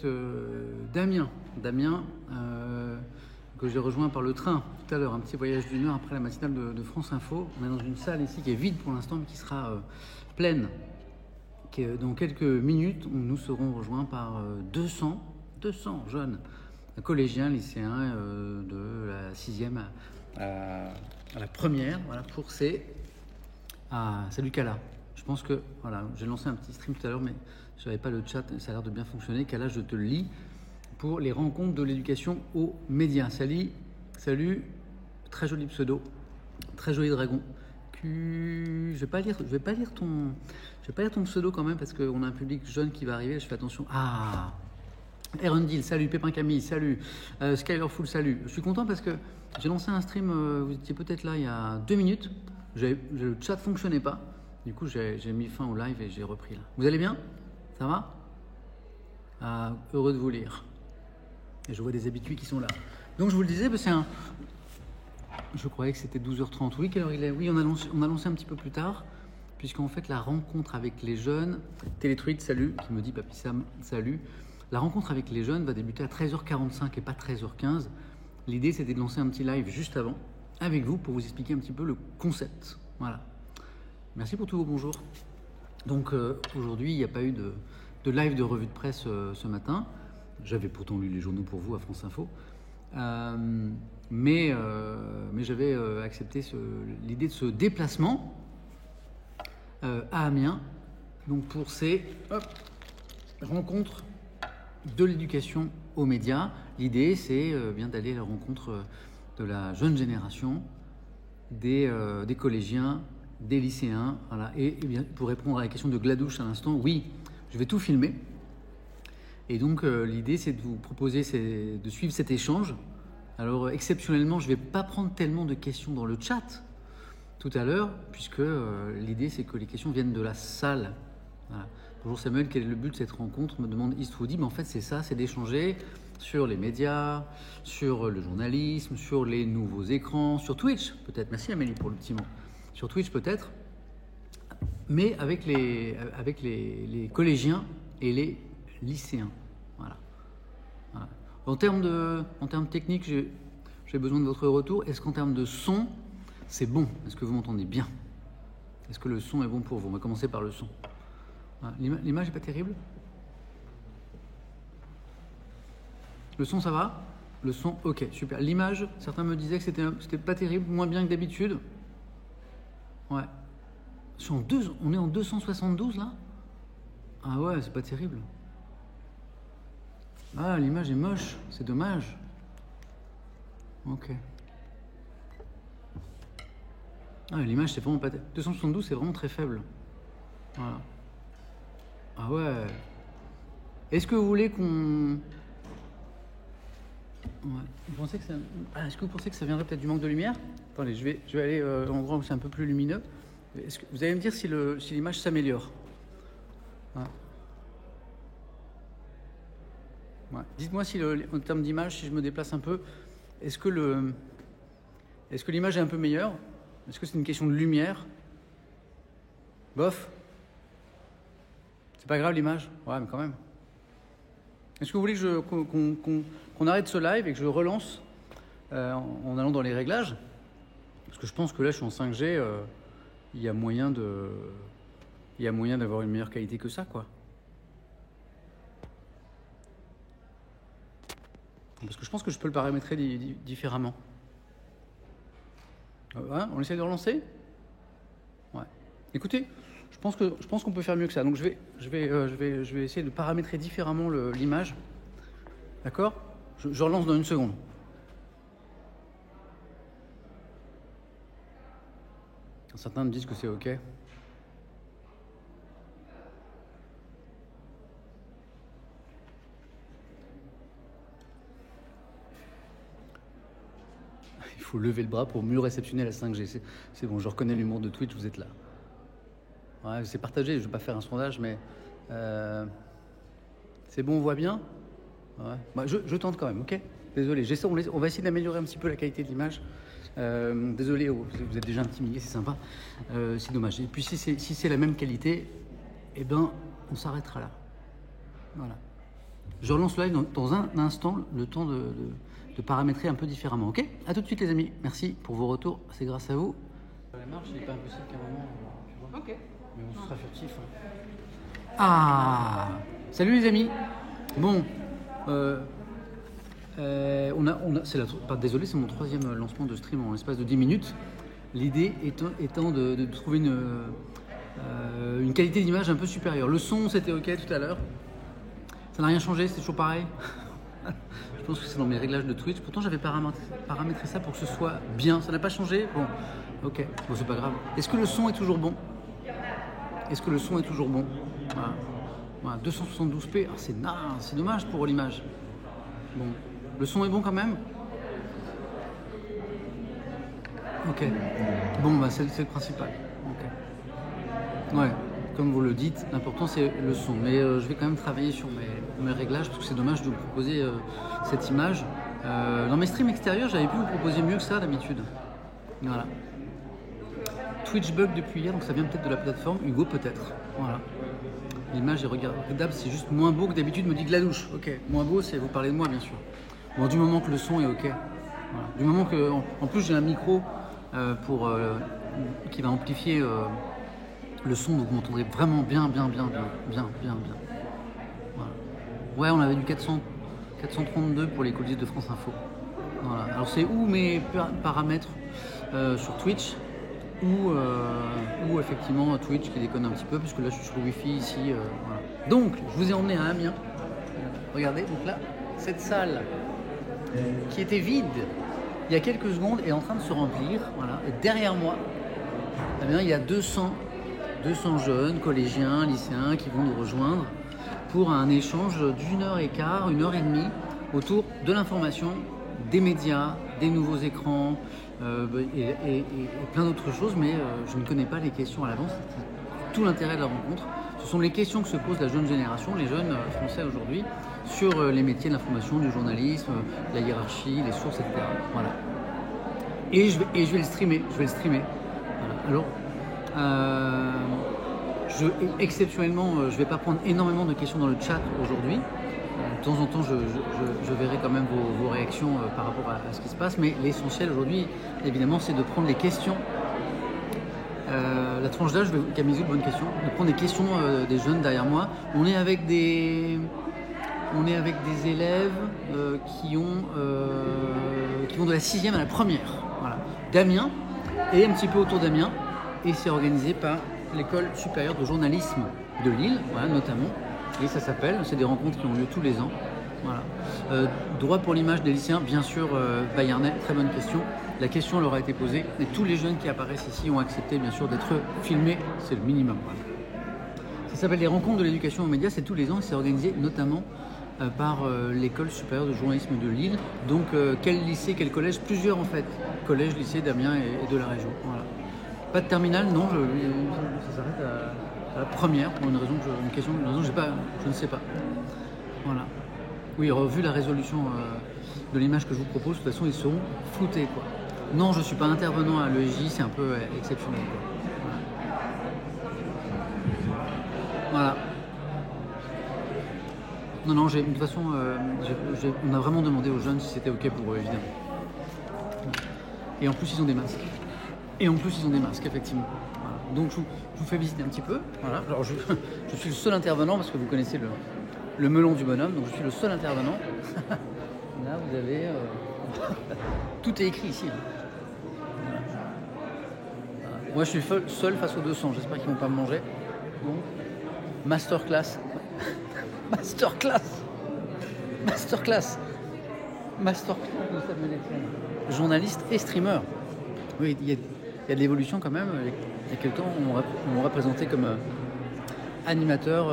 Damien, que j'ai rejoint par le train tout à l'heure, un petit voyage d'1 heure après la matinale de France Info. On est dans une salle ici qui est vide pour l'instant, mais qui sera pleine. Dans quelques minutes, nous serons rejoints par 200 jeunes collégiens, lycéens de la 6e à la première, voilà, pour ces... salut Kala. Je pense que, voilà, j'ai lancé un petit stream tout à l'heure, mais je n'avais pas le chat, ça a l'air de bien fonctionner. Kala, je te le lis pour les rencontres de l'éducation aux médias. Salut, très joli pseudo, très joli dragon. Je vais pas lire ton pseudo quand même parce qu'on a un public jeune qui va arriver. Je fais attention. Erundil, salut. Pépin Camille, salut. Skylerful, salut. Je suis content parce que j'ai lancé un stream. Vous étiez peut-être là il y a 2 minutes. Le chat fonctionnait pas. Du coup, j'ai mis fin au live et j'ai repris là. Vous allez bien? Ça va? Heureux de vous lire. Et je vois des habitués qui sont là. Donc, je vous le disais, je croyais que c'était 12h30. Oui, quelle heure il est? Oui, on a lancé un petit peu plus tard, puisqu'en fait, la rencontre avec les jeunes... Télétruite, salut, qui me dit Papy Sam, salut. La rencontre avec les jeunes va débuter à 13h45 et pas 13h15. L'idée, c'était de lancer un petit live juste avant, avec vous, pour vous expliquer un petit peu le concept. Voilà. Merci pour tous vos bonjours. Donc aujourd'hui, il n'y a pas eu de live de revue de presse ce matin. J'avais pourtant lu les journaux pour vous à France Info. Mais j'avais accepté l'idée de ce déplacement à Amiens. Donc pour ces rencontres de l'éducation aux médias. L'idée, c'est bien d'aller à la rencontre de la jeune génération, des collégiens, des lycéens, voilà. Et bien, pour répondre à la question de Gladouche à l'instant, oui, je vais tout filmer. Et donc l'idée, c'est de vous proposer de suivre cet échange. Alors exceptionnellement, je ne vais pas prendre tellement de questions dans le chat tout à l'heure, puisque l'idée, c'est que les questions viennent de la salle. Voilà. Bonjour Samuel, quel est le but de cette rencontre? Me demande Eastwoody. Mais en fait, c'est ça, c'est d'échanger sur les médias, sur le journalisme, sur les nouveaux écrans, sur Twitch peut-être. Merci Amélie pour le petit mot. Sur Twitch peut-être, mais avec les collégiens et les lycéens. Voilà. En termes techniques, j'ai besoin de votre retour. Est-ce qu'en termes de son, c'est bon? Est-ce que vous m'entendez bien? Est-ce que le son est bon pour vous? On va commencer par le son. Voilà. L'image n'est pas terrible? Le son, ça va? Le son, ok, super. L'image, certains me disaient que c'était pas terrible, moins bien que d'habitude. Ouais. On est en 272 là? Ah ouais, c'est pas terrible. Ah, l'image est moche, c'est dommage. Ok. Ah, l'image c'est vraiment pas... 272 c'est vraiment très faible. Voilà. Ah ouais. Est-ce que vous voulez qu'on... Ouais. Est-ce que vous pensez que ça viendrait peut-être du manque de lumière? Attendez, je vais aller en endroit où c'est un peu plus lumineux. Vous allez me dire si l'image s'améliore. Ouais. Ouais. Dites-moi si en termes d'image, si je me déplace un peu, est-ce que l'image est un peu meilleure? Est-ce que c'est une question de lumière? Bof. C'est pas grave l'image? Ouais, mais quand même. Est-ce que vous voulez qu'on arrête ce live et que je relance en allant dans les réglages? Parce que je pense que là, je suis en 5G, il y a moyen d'avoir une meilleure qualité que ça, quoi. Parce que je pense que je peux le paramétrer différemment. Ouais, on essaie de relancer? Ouais. Écoutez, je pense qu'on peut faire mieux que ça. Donc je vais essayer de paramétrer différemment l'image. D'accord? Je relance dans 1 seconde. Certains me disent que c'est ok. Il faut lever le bras pour mieux réceptionner la 5G. C'est bon, je reconnais l'humour de Twitch, vous êtes là. Ouais, c'est partagé, je ne vais pas faire un sondage, mais c'est bon, on voit bien? Ouais. Bah, je tente quand même, ok? Désolé, on va essayer d'améliorer un petit peu la qualité de l'image. Désolé, vous êtes déjà intimidé, c'est sympa. C'est dommage. Et puis si c'est la même qualité, eh ben, on s'arrêtera là. Voilà. Je relance le live dans un instant, le temps de paramétrer un peu différemment. Ok? À tout de suite les amis. Merci pour vos retours. C'est grâce à vous. La marche, il n'est pas impossible qu'à un moment, tu vois. Ok. Mais on sera furtif. Hein. Ah! Salut les amis. Bon. Désolé, c'est mon 3e lancement de stream en l'espace de 10 minutes. L'idée étant de trouver une qualité d'image un peu supérieure. Le son, c'était ok tout à l'heure. Ça n'a rien changé, c'est toujours pareil. Je pense que c'est dans mes réglages de Twitch. Pourtant, j'avais paramétré ça pour que ce soit bien. Ça n'a pas changé? Bon, ok. Bon, c'est pas grave. Est-ce que le son est toujours bon? Voilà. 272p. Ah, c'est dommage pour l'image. Bon. Le son est bon quand même? Ok. Bon, bah c'est le principal. Ok. Ouais. Comme vous le dites, l'important c'est le son. Mais je vais quand même travailler sur mes réglages parce que c'est dommage de vous proposer cette image. Dans mes streams extérieurs, j'avais pu vous proposer mieux que ça d'habitude. Voilà. Twitch bug depuis hier, donc ça vient peut-être de la plateforme. Hugo peut-être. Voilà. L'image est regardable, c'est juste moins beau que d'habitude, me dit Gladouche. Ok. Moins beau, c'est vous parlez de moi bien sûr. Bon, du moment que le son est ok. Voilà. Du moment que, en plus j'ai un micro qui va amplifier le son, donc vous m'entendrez vraiment bien. Voilà. Ouais, on avait du 432 pour les coulisses de France Info. Voilà. Alors c'est où mes paramètres sur Twitch ou effectivement Twitch qui déconne un petit peu, puisque là je suis sur le Wi-Fi ici. Voilà. Donc, je vous ai emmené à Amiens. Regardez, donc là, cette salle qui était vide il y a quelques secondes est en train de se remplir. Voilà. Et derrière moi, eh bien, il y a 200 jeunes, collégiens, lycéens qui vont nous rejoindre pour un échange d'1h15, 1h30 autour de l'information, des médias, des nouveaux écrans et plein d'autres choses, mais je ne connais pas les questions à l'avance. C'est tout l'intérêt de la rencontre. Ce sont les questions que se pose la jeune génération, les jeunes français aujourd'hui, sur les métiers de l'information, du journalisme, la hiérarchie, les sources, etc. Voilà. Et je vais le streamer. Voilà. Alors, exceptionnellement, je ne vais pas prendre énormément de questions dans le chat aujourd'hui. De temps en temps, je verrai quand même vos réactions par rapport à ce qui se passe. Mais l'essentiel aujourd'hui, évidemment, c'est de prendre les questions. La tranche d'âge, Camizou, bonne question. De prendre des questions des jeunes derrière moi. On est avec des élèves qui vont de la 6e à la 1re. Voilà. D'Amiens et un petit peu autour d'Amiens. Et c'est organisé par l'École supérieure de journalisme de Lille, voilà, notamment. Et ça s'appelle, c'est des rencontres qui ont lieu tous les ans. Voilà. Droit pour l'image des lycéens, bien sûr, Bayernais, très bonne question. La question leur a été posée et tous les jeunes qui apparaissent ici ont accepté, bien sûr, d'être filmés. C'est le minimum. Voilà. Ça s'appelle les rencontres de l'éducation aux médias, c'est tous les ans et c'est organisé notamment par l'École supérieure de journalisme de Lille. Donc, quel lycée, quel collège? Plusieurs en fait. Collège, lycée d'Amiens et de la région. Voilà. Pas de terminale, non, ça s'arrête à la 1re pour une question, je ne sais pas. Voilà. Oui, vu la résolution de l'image que je vous propose, de toute façon, ils seront floutés, quoi. Non, je ne suis pas intervenant à l'EJ, c'est un peu exceptionnel, quoi. Voilà. Non, de toute façon, on a vraiment demandé aux jeunes si c'était OK pour eux, évidemment. Et en plus, ils ont des masques. Effectivement. Voilà. Donc, je vous fais visiter un petit peu. Voilà. Alors, je suis le seul intervenant parce que vous connaissez le melon du bonhomme. Donc, je suis le seul intervenant. Là, vous avez... tout est écrit ici. Voilà. Moi, je suis seul face aux 200. J'espère qu'ils ne vont pas me manger. Donc, masterclass. Journaliste et streamer. Oui, il y a de l'évolution quand même. Il y a quelques temps, on m'a représenté comme animateur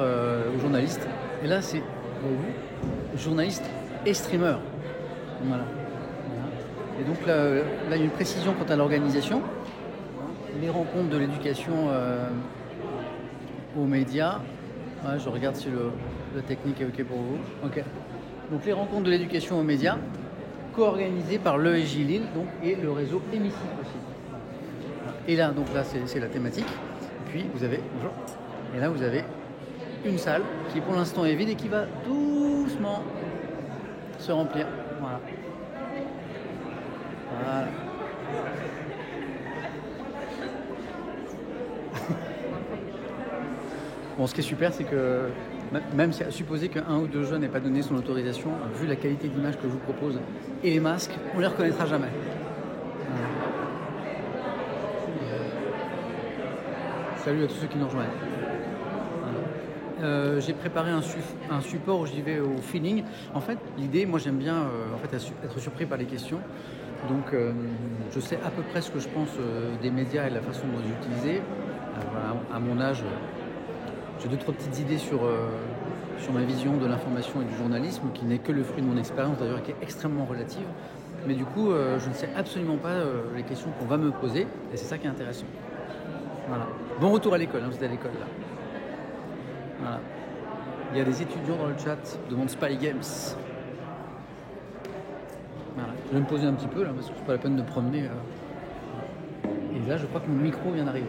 ou journaliste. Et là, c'est journaliste et streamer. Voilà. Et donc là, il y a une précision quant à l'organisation. Les rencontres de l'éducation aux médias. Ouais, je regarde si la technique est OK pour vous. OK. Donc les rencontres de l'éducation aux médias, co-organisées par l'EJ Lille donc, et le réseau Hémicycle aussi. Et là, donc là, c'est la thématique. Et puis vous avez une salle qui pour l'instant est vide et qui va tout doucement se remplir. Voilà. Voilà. Bon, ce qui est super, c'est que même si à supposer qu'un ou deux jeunes n'aient pas donné son autorisation, vu la qualité d'image que je vous propose et les masques, on les reconnaîtra jamais. Salut à tous ceux qui nous rejoignent. J'ai préparé un support où j'y vais au feeling. En fait, l'idée, moi j'aime bien être surpris par les questions. Donc je sais à peu près ce que je pense des médias et de la façon dont ils utilisent. Voilà, à mon âge, j'ai 2-3 petites idées sur ma vision de l'information et du journalisme, qui n'est que le fruit de mon expérience d'ailleurs, qui est extrêmement relative. Mais du coup, je ne sais absolument pas les questions qu'on va me poser, et c'est ça qui est intéressant. Voilà. Bon retour à l'école, hein, vous êtes à l'école là. Voilà. Il y a des étudiants dans le chat qui demandent Spy Games. Voilà. Je vais me poser un petit peu là, parce que c'est pas la peine de promener. Et là, je crois que mon micro vient d'arriver.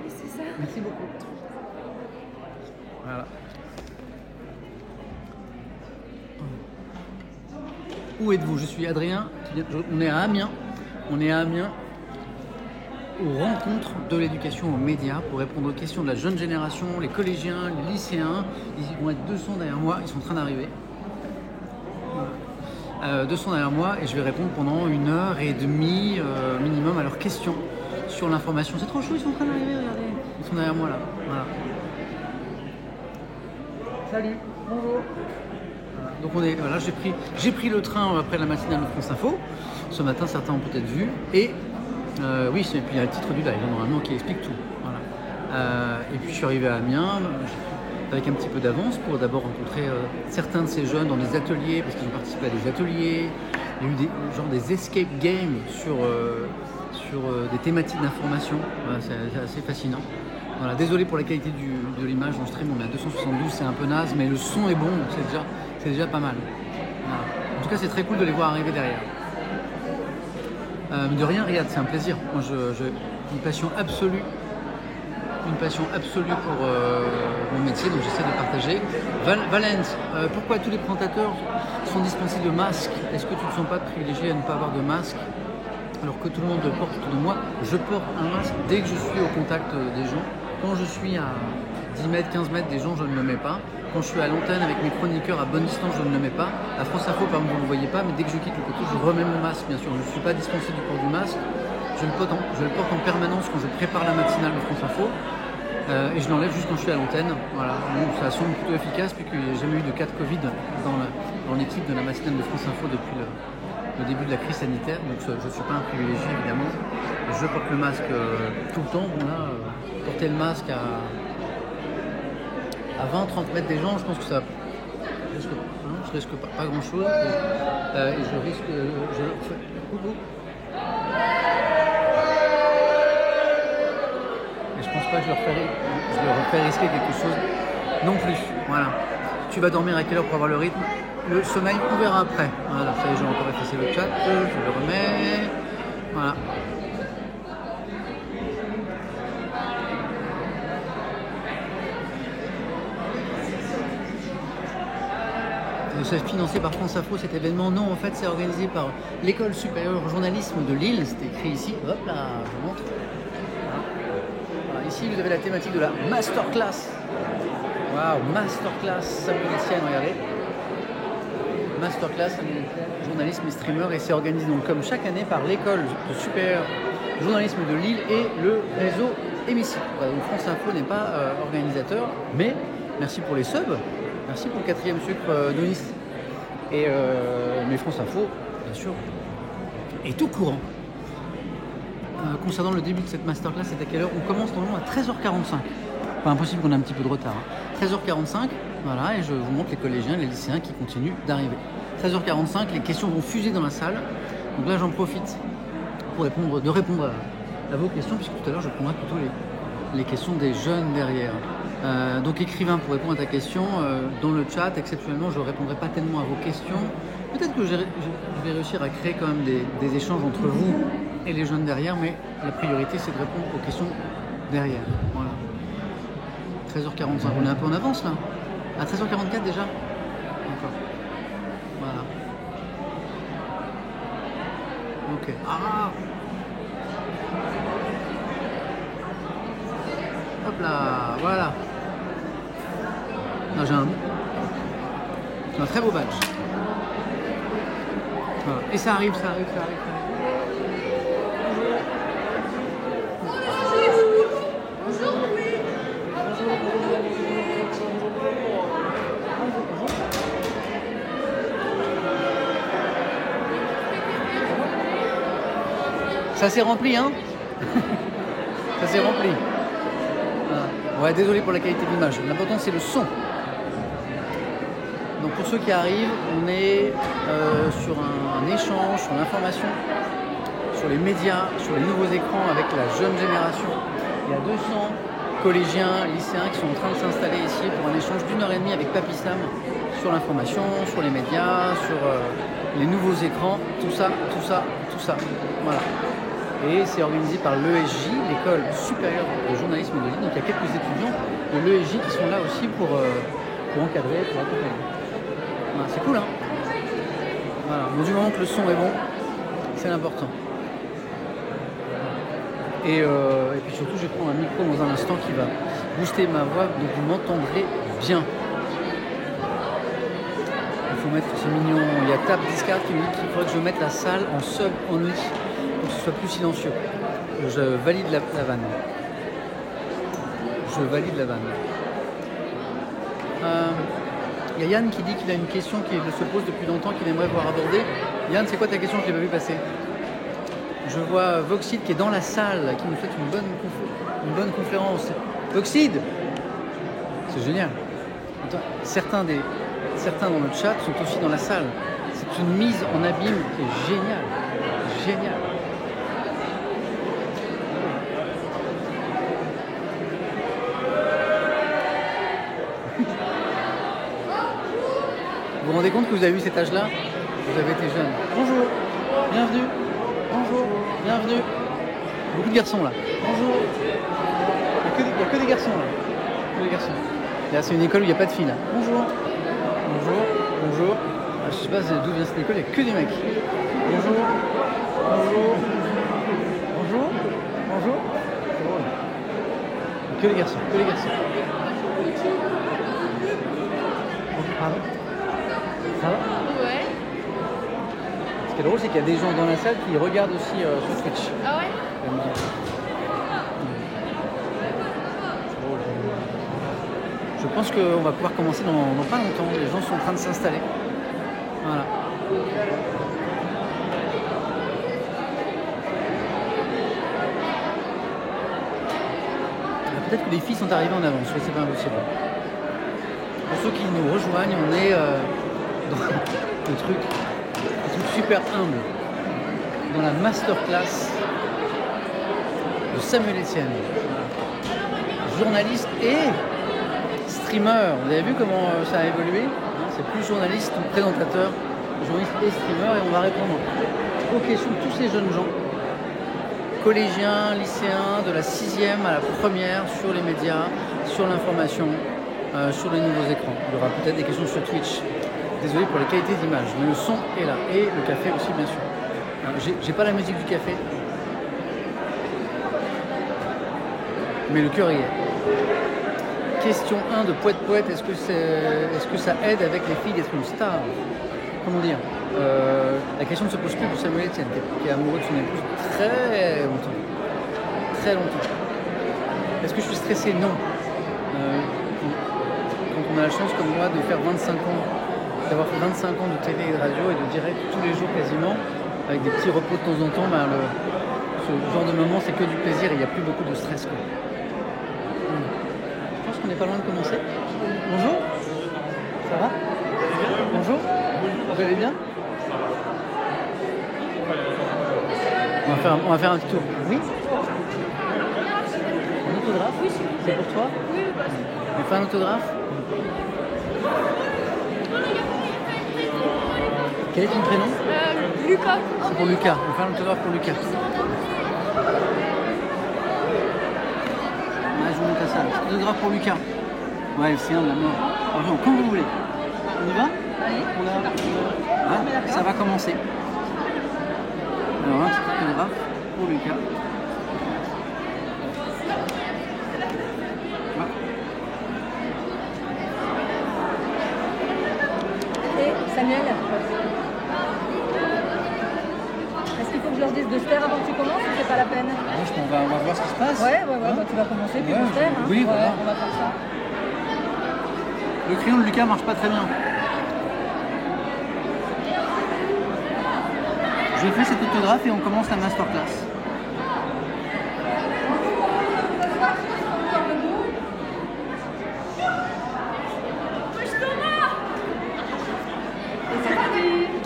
Oui, c'est ça. Merci beaucoup. Voilà. Où êtes-vous? Je suis Adrien. On est à Amiens. Aux rencontres de l'éducation aux médias pour répondre aux questions de la jeune génération, les collégiens, les lycéens. Ils vont être 200 derrière moi, ils sont en train d'arriver. 200 derrière moi et je vais répondre pendant 1h30 minimum à leurs questions sur l'information. C'est trop chaud, ils sont en train d'arriver, regardez. Ils sont derrière moi là. Voilà. Salut, bonjour. Voilà. Donc j'ai pris le train après la matinale de France Info. Ce matin, certains ont peut-être vu. Et oui, et puis il y a le titre du live, normalement, qui explique tout. Voilà. Et puis je suis arrivé à Amiens avec un petit peu d'avance pour d'abord rencontrer certains de ces jeunes dans des ateliers, parce qu'ils ont participé à des ateliers. Il y a eu des escape games sur des thématiques d'information. Voilà, c'est assez fascinant. Voilà, désolé pour la qualité de l'image en stream, on est à 272, c'est un peu naze, mais le son est bon, donc c'est déjà pas mal. Voilà. En tout cas, c'est très cool de les voir arriver derrière. De rien, Riyad, c'est un plaisir. Moi, j'ai une passion absolue pour mon métier, donc j'essaie de partager. Valence, pourquoi tous les présentateurs sont dispensés de masques? Est-ce que tu ne te sens pas privilégié à ne pas avoir de masque alors que tout le monde le porte autour de moi? Je porte un masque dès que je suis au contact des gens. Quand je suis à 10 mètres, 15 mètres des gens, je ne le mets pas. Quand je suis à l'antenne avec mes chroniqueurs à bonne distance, je ne le mets pas. À France Info, par exemple, vous ne le voyez pas, mais dès que je quitte le plateau, je remets mon masque, bien sûr. Je ne suis pas dispensé du port du masque. Je le porte en permanence quand je prépare la matinale de France Info. Et je l'enlève juste quand je suis à l'antenne. Voilà. Donc, ça semble plutôt efficace, puisqu'il n'y a jamais eu de cas de Covid dans l'équipe de la matinale de France Info depuis le début de la crise sanitaire. Donc je ne suis pas un privilégié, évidemment. Je porte le masque tout le temps. Bon, là, porter le masque à 20-30 mètres des gens, je pense que ça je risque pas grand chose. Et je risque. Et je pense pas que je leur fais risquer quelque chose non plus. Voilà. Tu vas dormir à quelle heure pour avoir le rythme? Le sommeil, on verra après. Voilà, ça y est, j'ai encore effacé le chat, je le remets. Voilà. C'est financé par France Info cet événement? Non, en fait, c'est organisé par l'École supérieure au journalisme de Lille. C'est écrit ici. Hop là, je vous montre. Voilà. Ici, vous avez la thématique de la masterclass. Waouh, masterclass samuelitienne, regardez. Masterclass journalisme et streamer, et c'est organisé donc comme chaque année par l'école supérieure journalisme de Lille et le réseau Hémicycle. Voilà, donc France Info n'est pas organisateur, mais merci pour les subs, merci pour le 4e sucre de Nice. Mais France Info, bien sûr, est au courant. Concernant le début de cette masterclass, c'est à quelle heure? On commence normalement à 13h45. Pas impossible qu'on ait un petit peu de retard. 13h45, voilà, et je vous montre les collégiens, les lycéens qui continuent d'arriver. 13h45, les questions vont fuser dans la salle. Donc là, j'en profite pour répondre à vos questions, puisque tout à l'heure, je prendrai plutôt les questions des jeunes derrière. Donc écrivain, pour répondre à ta question, dans le chat, exceptionnellement, je ne répondrai pas tellement à vos questions. Peut-être que je vais réussir à créer quand même des échanges entre vous et les jeunes derrière, mais la priorité, c'est de répondre aux questions derrière. Voilà. 13h45, on est un peu en avance là. À 13h44 déjà. D'accord. Ok. Ah. Hop là, voilà. Non, j'ai un très beau badge. Voilà. Et ça arrive. Ça s'est rempli, hein. Ça s'est rempli. Ouais, désolé pour la qualité d'image. L'important, c'est le son. Donc pour ceux qui arrivent, on est sur un échange, sur l'information, sur les médias, sur les nouveaux écrans avec la jeune génération. Il y a 200 collégiens, lycéens qui sont en train de s'installer ici pour un échange d'1h30 avec Papy Sam sur l'information, sur les médias, sur les nouveaux écrans, tout ça. Voilà. Et c'est organisé par l'ESJ, l'école supérieure de journalisme de Lille. Donc il y a quelques étudiants de l'ESJ qui sont là aussi pour encadrer, pour accompagner. Voilà, c'est cool, hein. Voilà. Bon, du moment que le son est bon, c'est l'important. Et puis surtout, je vais prendre un micro dans un instant qui va booster ma voix, donc vous m'entendrez bien. Il faut mettre, c'est mignon, il y a Tab Discard qui me dit qu'il faudrait que je mette la salle en sub only pour que ce soit plus silencieux. Je valide la vanne. Il y a Yann qui dit qu'il a une question qui se pose depuis longtemps, qu'il aimerait voir abordée. Yann, c'est quoi ta question? Je ne l'ai pas vu passer. Je vois Voxide qui est dans la salle, qui nous fait une bonne conférence. Voxide, c'est génial. Attends, certains dans le chat sont aussi dans la salle. C'est une mise en abîme qui est géniale. Vous vous rendez compte que vous avez eu cet âge-là? Vous avez été jeune. Bonjour, bienvenue. Beaucoup de garçons là. Bonjour. Il n'y a que des garçons là. Là, c'est une école où il n'y a pas de filles là. Bonjour. Je sais pas d'où vient cette école, il n'y a que des mecs. Bonjour. Que des garçons. Pardon. Ça va? Ouais. Ce qui est drôle, c'est qu'il y a des gens dans la salle qui regardent aussi sur Twitch. Ah ouais? Je pense qu'on va pouvoir commencer dans pas longtemps. Les gens sont en train de s'installer. Voilà. Peut-être que les filles sont arrivées en avance, c'est pas impossible. Pour ceux qui nous rejoignent, on est dans un truc super humble, dans la masterclass de Samuel Etienne, journaliste et streamer. Vous avez vu comment ça a évolué? C'est plus journaliste ou présentateur, journaliste et streamer, et on va répondre aux questions de tous ces jeunes gens, collégiens, lycéens, de la 6e à la 1re, sur les médias, sur l'information, sur les nouveaux écrans. Il y aura peut-être des questions sur Twitch. Désolé pour les qualités d'image, mais le son est là. Et le café aussi, bien sûr. J'ai pas la musique du café, mais le cœur y est. Question 1 de Poète. Est-ce que ça aide avec les filles d'être une star? Comment dire? La question ne se pose plus pour Samuel Etienne, qui est amoureux de son épouse très longtemps. Est-ce que je suis stressé? Non. Quand on a la chance, comme moi, de faire 25 ans, d'avoir fait 25 ans de télé et de radio et de direct tous les jours quasiment, avec des petits repos de temps en temps, ce genre de moment, c'est que du plaisir et il n'y a plus beaucoup de stress, quoi. Je pense qu'on n'est pas loin de commencer. Bonjour. Ça va? Bonjour. Vous allez bien? On va faire un petit tour. Oui? Un autographe? Oui. C'est pour toi? Oui. On fait un autographe? Quel est ton prénom? Lucas. C'est pour Lucas. On fait un autographe pour Lucas. Je vous montre ça. Un autographe pour Lucas. Ouais, c'est un de la mort. Alors, quand vous voulez. On y va? Oui. Ça va commencer. Alors, un petit photographe pour Lucas. Et Samuel, est-ce qu'il faut que je leur dise de se taire avant que tu commences ou c'est pas la peine? On va voir ce qui se passe. Ouais, bah, tu vas commencer puis de se taire. Oui, voilà. On va faire ça. Le crayon de Lucas marche pas très bien. Je fais cet autographe et on commence la masterclass.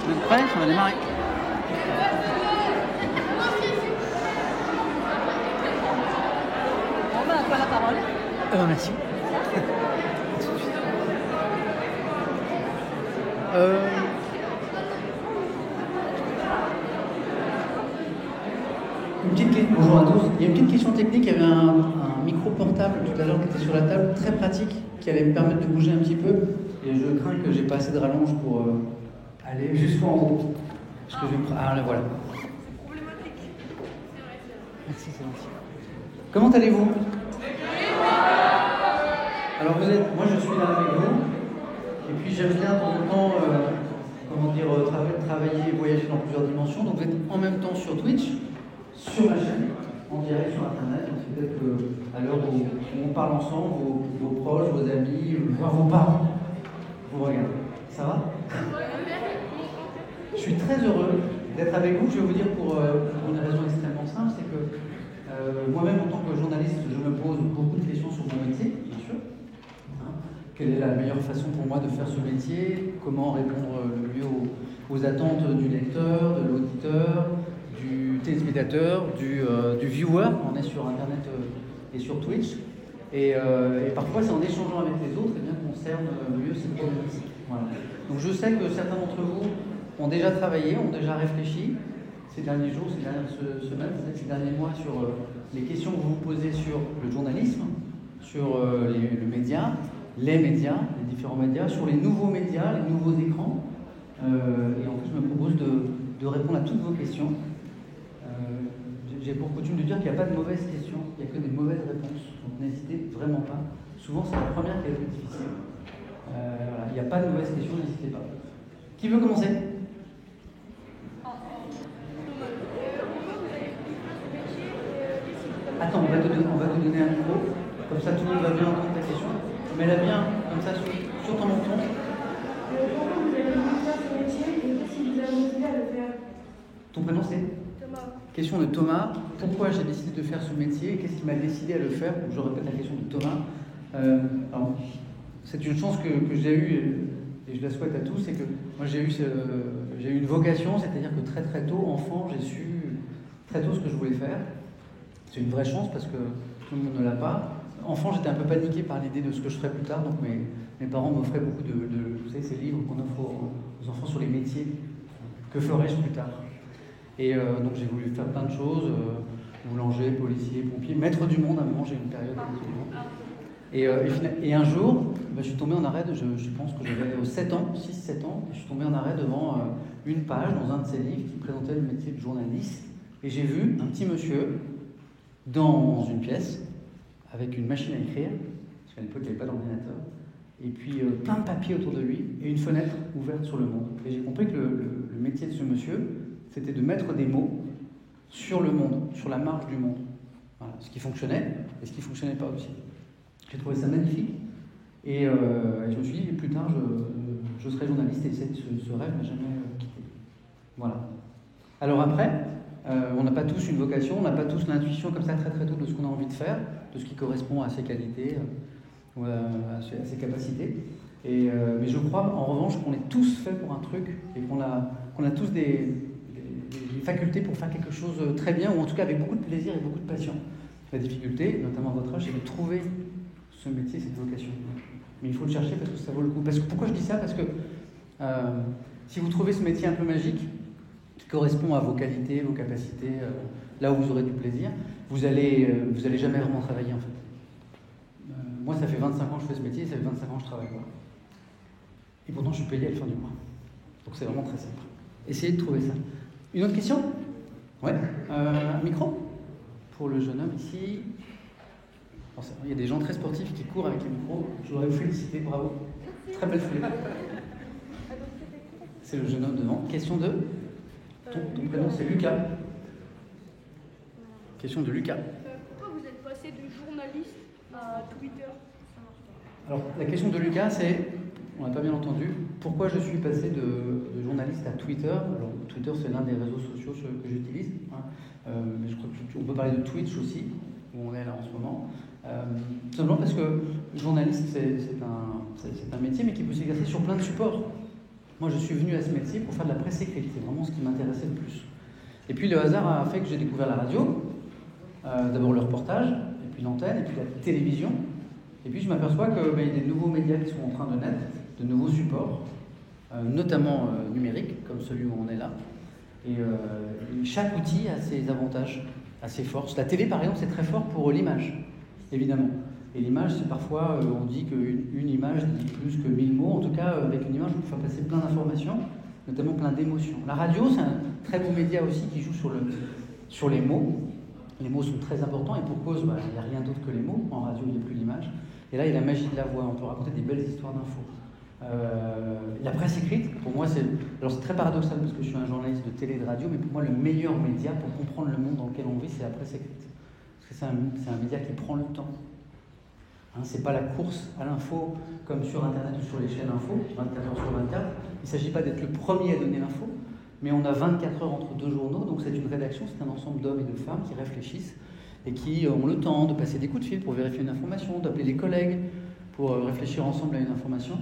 Vous êtes prêts? Ça va démarrer. Bon bah, à toi la parole. Merci. Bonjour à tous. Il y a une petite question technique. Il y avait un micro portable tout à l'heure qui était sur la table, très pratique, qui allait me permettre de bouger un petit peu. Et je crains que j'ai pas assez de rallonge pour aller jusqu'en haut. Parce que ah là voilà. Merci, c'est gentil. Comment allez-vous? Alors moi je suis là avec vous. Et puis j'aime bien de temps en temps, travailler et voyager dans plusieurs dimensions. Donc vous êtes en même temps sur Twitch, sur ma chaîne, en direct sur Internet. Donc c'est peut-être qu'à l'heure où on parle ensemble, vos proches, vos amis, voire vos parents vous regardent. Ça va? Je suis très heureux d'être avec vous. Je vais vous dire pour une raison extrêmement simple, c'est que moi-même en tant que journaliste, je me pose beaucoup de questions sur mon métier, bien sûr. Quelle est la meilleure façon pour moi de faire ce métier? Comment répondre le mieux aux attentes du lecteur, de l'auditeur, du téléspectateur, du viewer? On est sur Internet et sur Twitch. Et parfois, c'est en échangeant avec les autres qu'on cerne mieux ces problématiques. Voilà. Donc je sais que certains d'entre vous ont déjà travaillé, ont déjà réfléchi ces derniers jours, ces dernières semaines, peut-être ces derniers mois, sur les questions que vous vous posez sur le journalisme, sur le média, les médias, les différents médias, sur les nouveaux médias, les nouveaux écrans. Et en fait, je me propose de répondre à toutes vos questions. J'ai pour coutume de dire qu'il n'y a pas de mauvaises questions, il n'y a que des mauvaises réponses. Donc n'hésitez vraiment pas. Souvent, c'est la première qui est la plus difficile. Voilà. Il n'y a pas de mauvaises questions, n'hésitez pas. Qui veut commencer? Attends, on va te donner un micro, comme ça tout le monde va bien entendre ta question. Mets-la bien, comme ça, sur ton menton. Pourquoi vous avez voulu faire ce métier et qu'est-ce qui vous a motivé à le faire? Ton prénom c'est? Thomas. Question de Thomas. Pourquoi j'ai décidé de faire ce métier? Qu'est-ce qui m'a décidé à le faire? Je répète la question de Thomas. Alors, c'est une chance que j'ai eue, et je la souhaite à tous, c'est que moi j'ai eu une vocation, c'est-à-dire que très très tôt, enfant, j'ai su très tôt ce que je voulais faire. C'est une vraie chance parce que tout le monde ne l'a pas. Enfant, j'étais un peu paniqué par l'idée de ce que je ferais plus tard, donc mes parents m'offraient beaucoup vous savez, ces livres qu'on offre aux enfants sur les métiers. Que ferais-je plus tard? Et donc j'ai voulu faire plein de choses, boulanger, policier, pompier, maître du monde. À un moment, j'ai eu une période maître du monde. Et un jour, je suis tombé en arrêt, je pense que j'avais 6-7 ans, et je suis tombé en arrêt devant une page dans un de ces livres qui présentait le métier de journaliste. Et j'ai vu un petit monsieur dans une pièce, avec une machine à écrire, parce qu'à l'époque il n'y avait pas d'ordinateur, et puis plein de papiers autour de lui, et une fenêtre ouverte sur le monde. Et j'ai compris que le métier de ce monsieur, c'était de mettre des mots sur le monde, sur la marge du monde. Voilà. Ce qui fonctionnait, et ce qui ne fonctionnait pas aussi. J'ai trouvé ça magnifique, et je me suis dit, plus tard, je serai journaliste, et ce rêve ne m'a jamais quitté. Voilà. Alors après, on n'a pas tous une vocation, on n'a pas tous l'intuition comme ça très très tôt de ce qu'on a envie de faire, de ce qui correspond à ses qualités, ou à ses capacités. Mais je crois en revanche qu'on est tous faits pour un truc et qu'on a tous des facultés pour faire quelque chose très bien, ou en tout cas avec beaucoup de plaisir et beaucoup de passion. La difficulté, notamment à votre âge, c'est de trouver ce métier, cette vocation. Mais il faut le chercher parce que ça vaut le coup. Pourquoi je dis ça? Parce que si vous trouvez ce métier un peu magique, qui correspond à vos qualités, vos capacités, là où vous aurez du plaisir, vous allez jamais vraiment travailler en fait. Moi, ça fait 25 ans que je fais ce métier, ça fait 25 ans que je travaille. Quoi. Et pourtant, je suis payé à la fin du mois. Donc c'est vraiment très simple. Essayez de trouver ça. Une autre question? Ouais, un micro pour le jeune homme ici. Bon, il y a des gens très sportifs qui courent avec les micros. Je voudrais vous féliciter, bravo. Très belle foulée. C'est le jeune homme devant. Question de ton prénom, c'est Lucas. Question de Lucas. Pourquoi vous êtes passé de journaliste à Twitter? Alors, la question de Lucas, c'est, on n'a pas bien entendu, pourquoi je suis passé de journaliste à Twitter. Alors, Twitter, c'est l'un des réseaux sociaux que j'utilise. Mais je crois qu'on peut parler de Twitch aussi, où on est là en ce moment. Tout simplement parce que journaliste, c'est un métier, mais qui peut s'exercer sur plein de supports. Moi, je suis venu à ce métier pour faire de la presse écrite. C'est vraiment ce qui m'intéressait le plus. Et puis, le hasard a fait que j'ai découvert la radio. D'abord le reportage, et puis l'antenne, et puis la télévision. Et puis je m'aperçois qu'il y a des nouveaux médias qui sont en train de naître, de nouveaux supports, notamment numériques, comme celui où on est là. Et chaque outil a ses avantages, a ses forces. La télé, par exemple, c'est très fort pour l'image, évidemment. Et l'image, c'est parfois, on dit qu'une image dit plus que 1000 mots. En tout cas, avec une image, on peut faire passer plein d'informations, notamment plein d'émotions. La radio, c'est un très beau média aussi qui joue sur les mots. Les mots sont très importants et pour cause, il n'y a rien d'autre que les mots. En radio, il n'y a plus l'image. Et là, il y a la magie de la voix. On peut raconter des belles histoires d'infos. La presse écrite, pour moi, c'est très paradoxal parce que je suis un journaliste de télé et de radio, mais pour moi, le meilleur média pour comprendre le monde dans lequel on vit, c'est la presse écrite. Parce que c'est un média qui prend le temps. C'est pas la course à l'info comme sur Internet ou sur les chaînes info, 24 heures sur 24. Il ne s'agit pas d'être le premier à donner l'info. Mais on a 24 heures entre deux journaux, donc c'est une rédaction, c'est un ensemble d'hommes et de femmes qui réfléchissent et qui ont le temps de passer des coups de fil pour vérifier une information, d'appeler les collègues pour réfléchir ensemble à une information.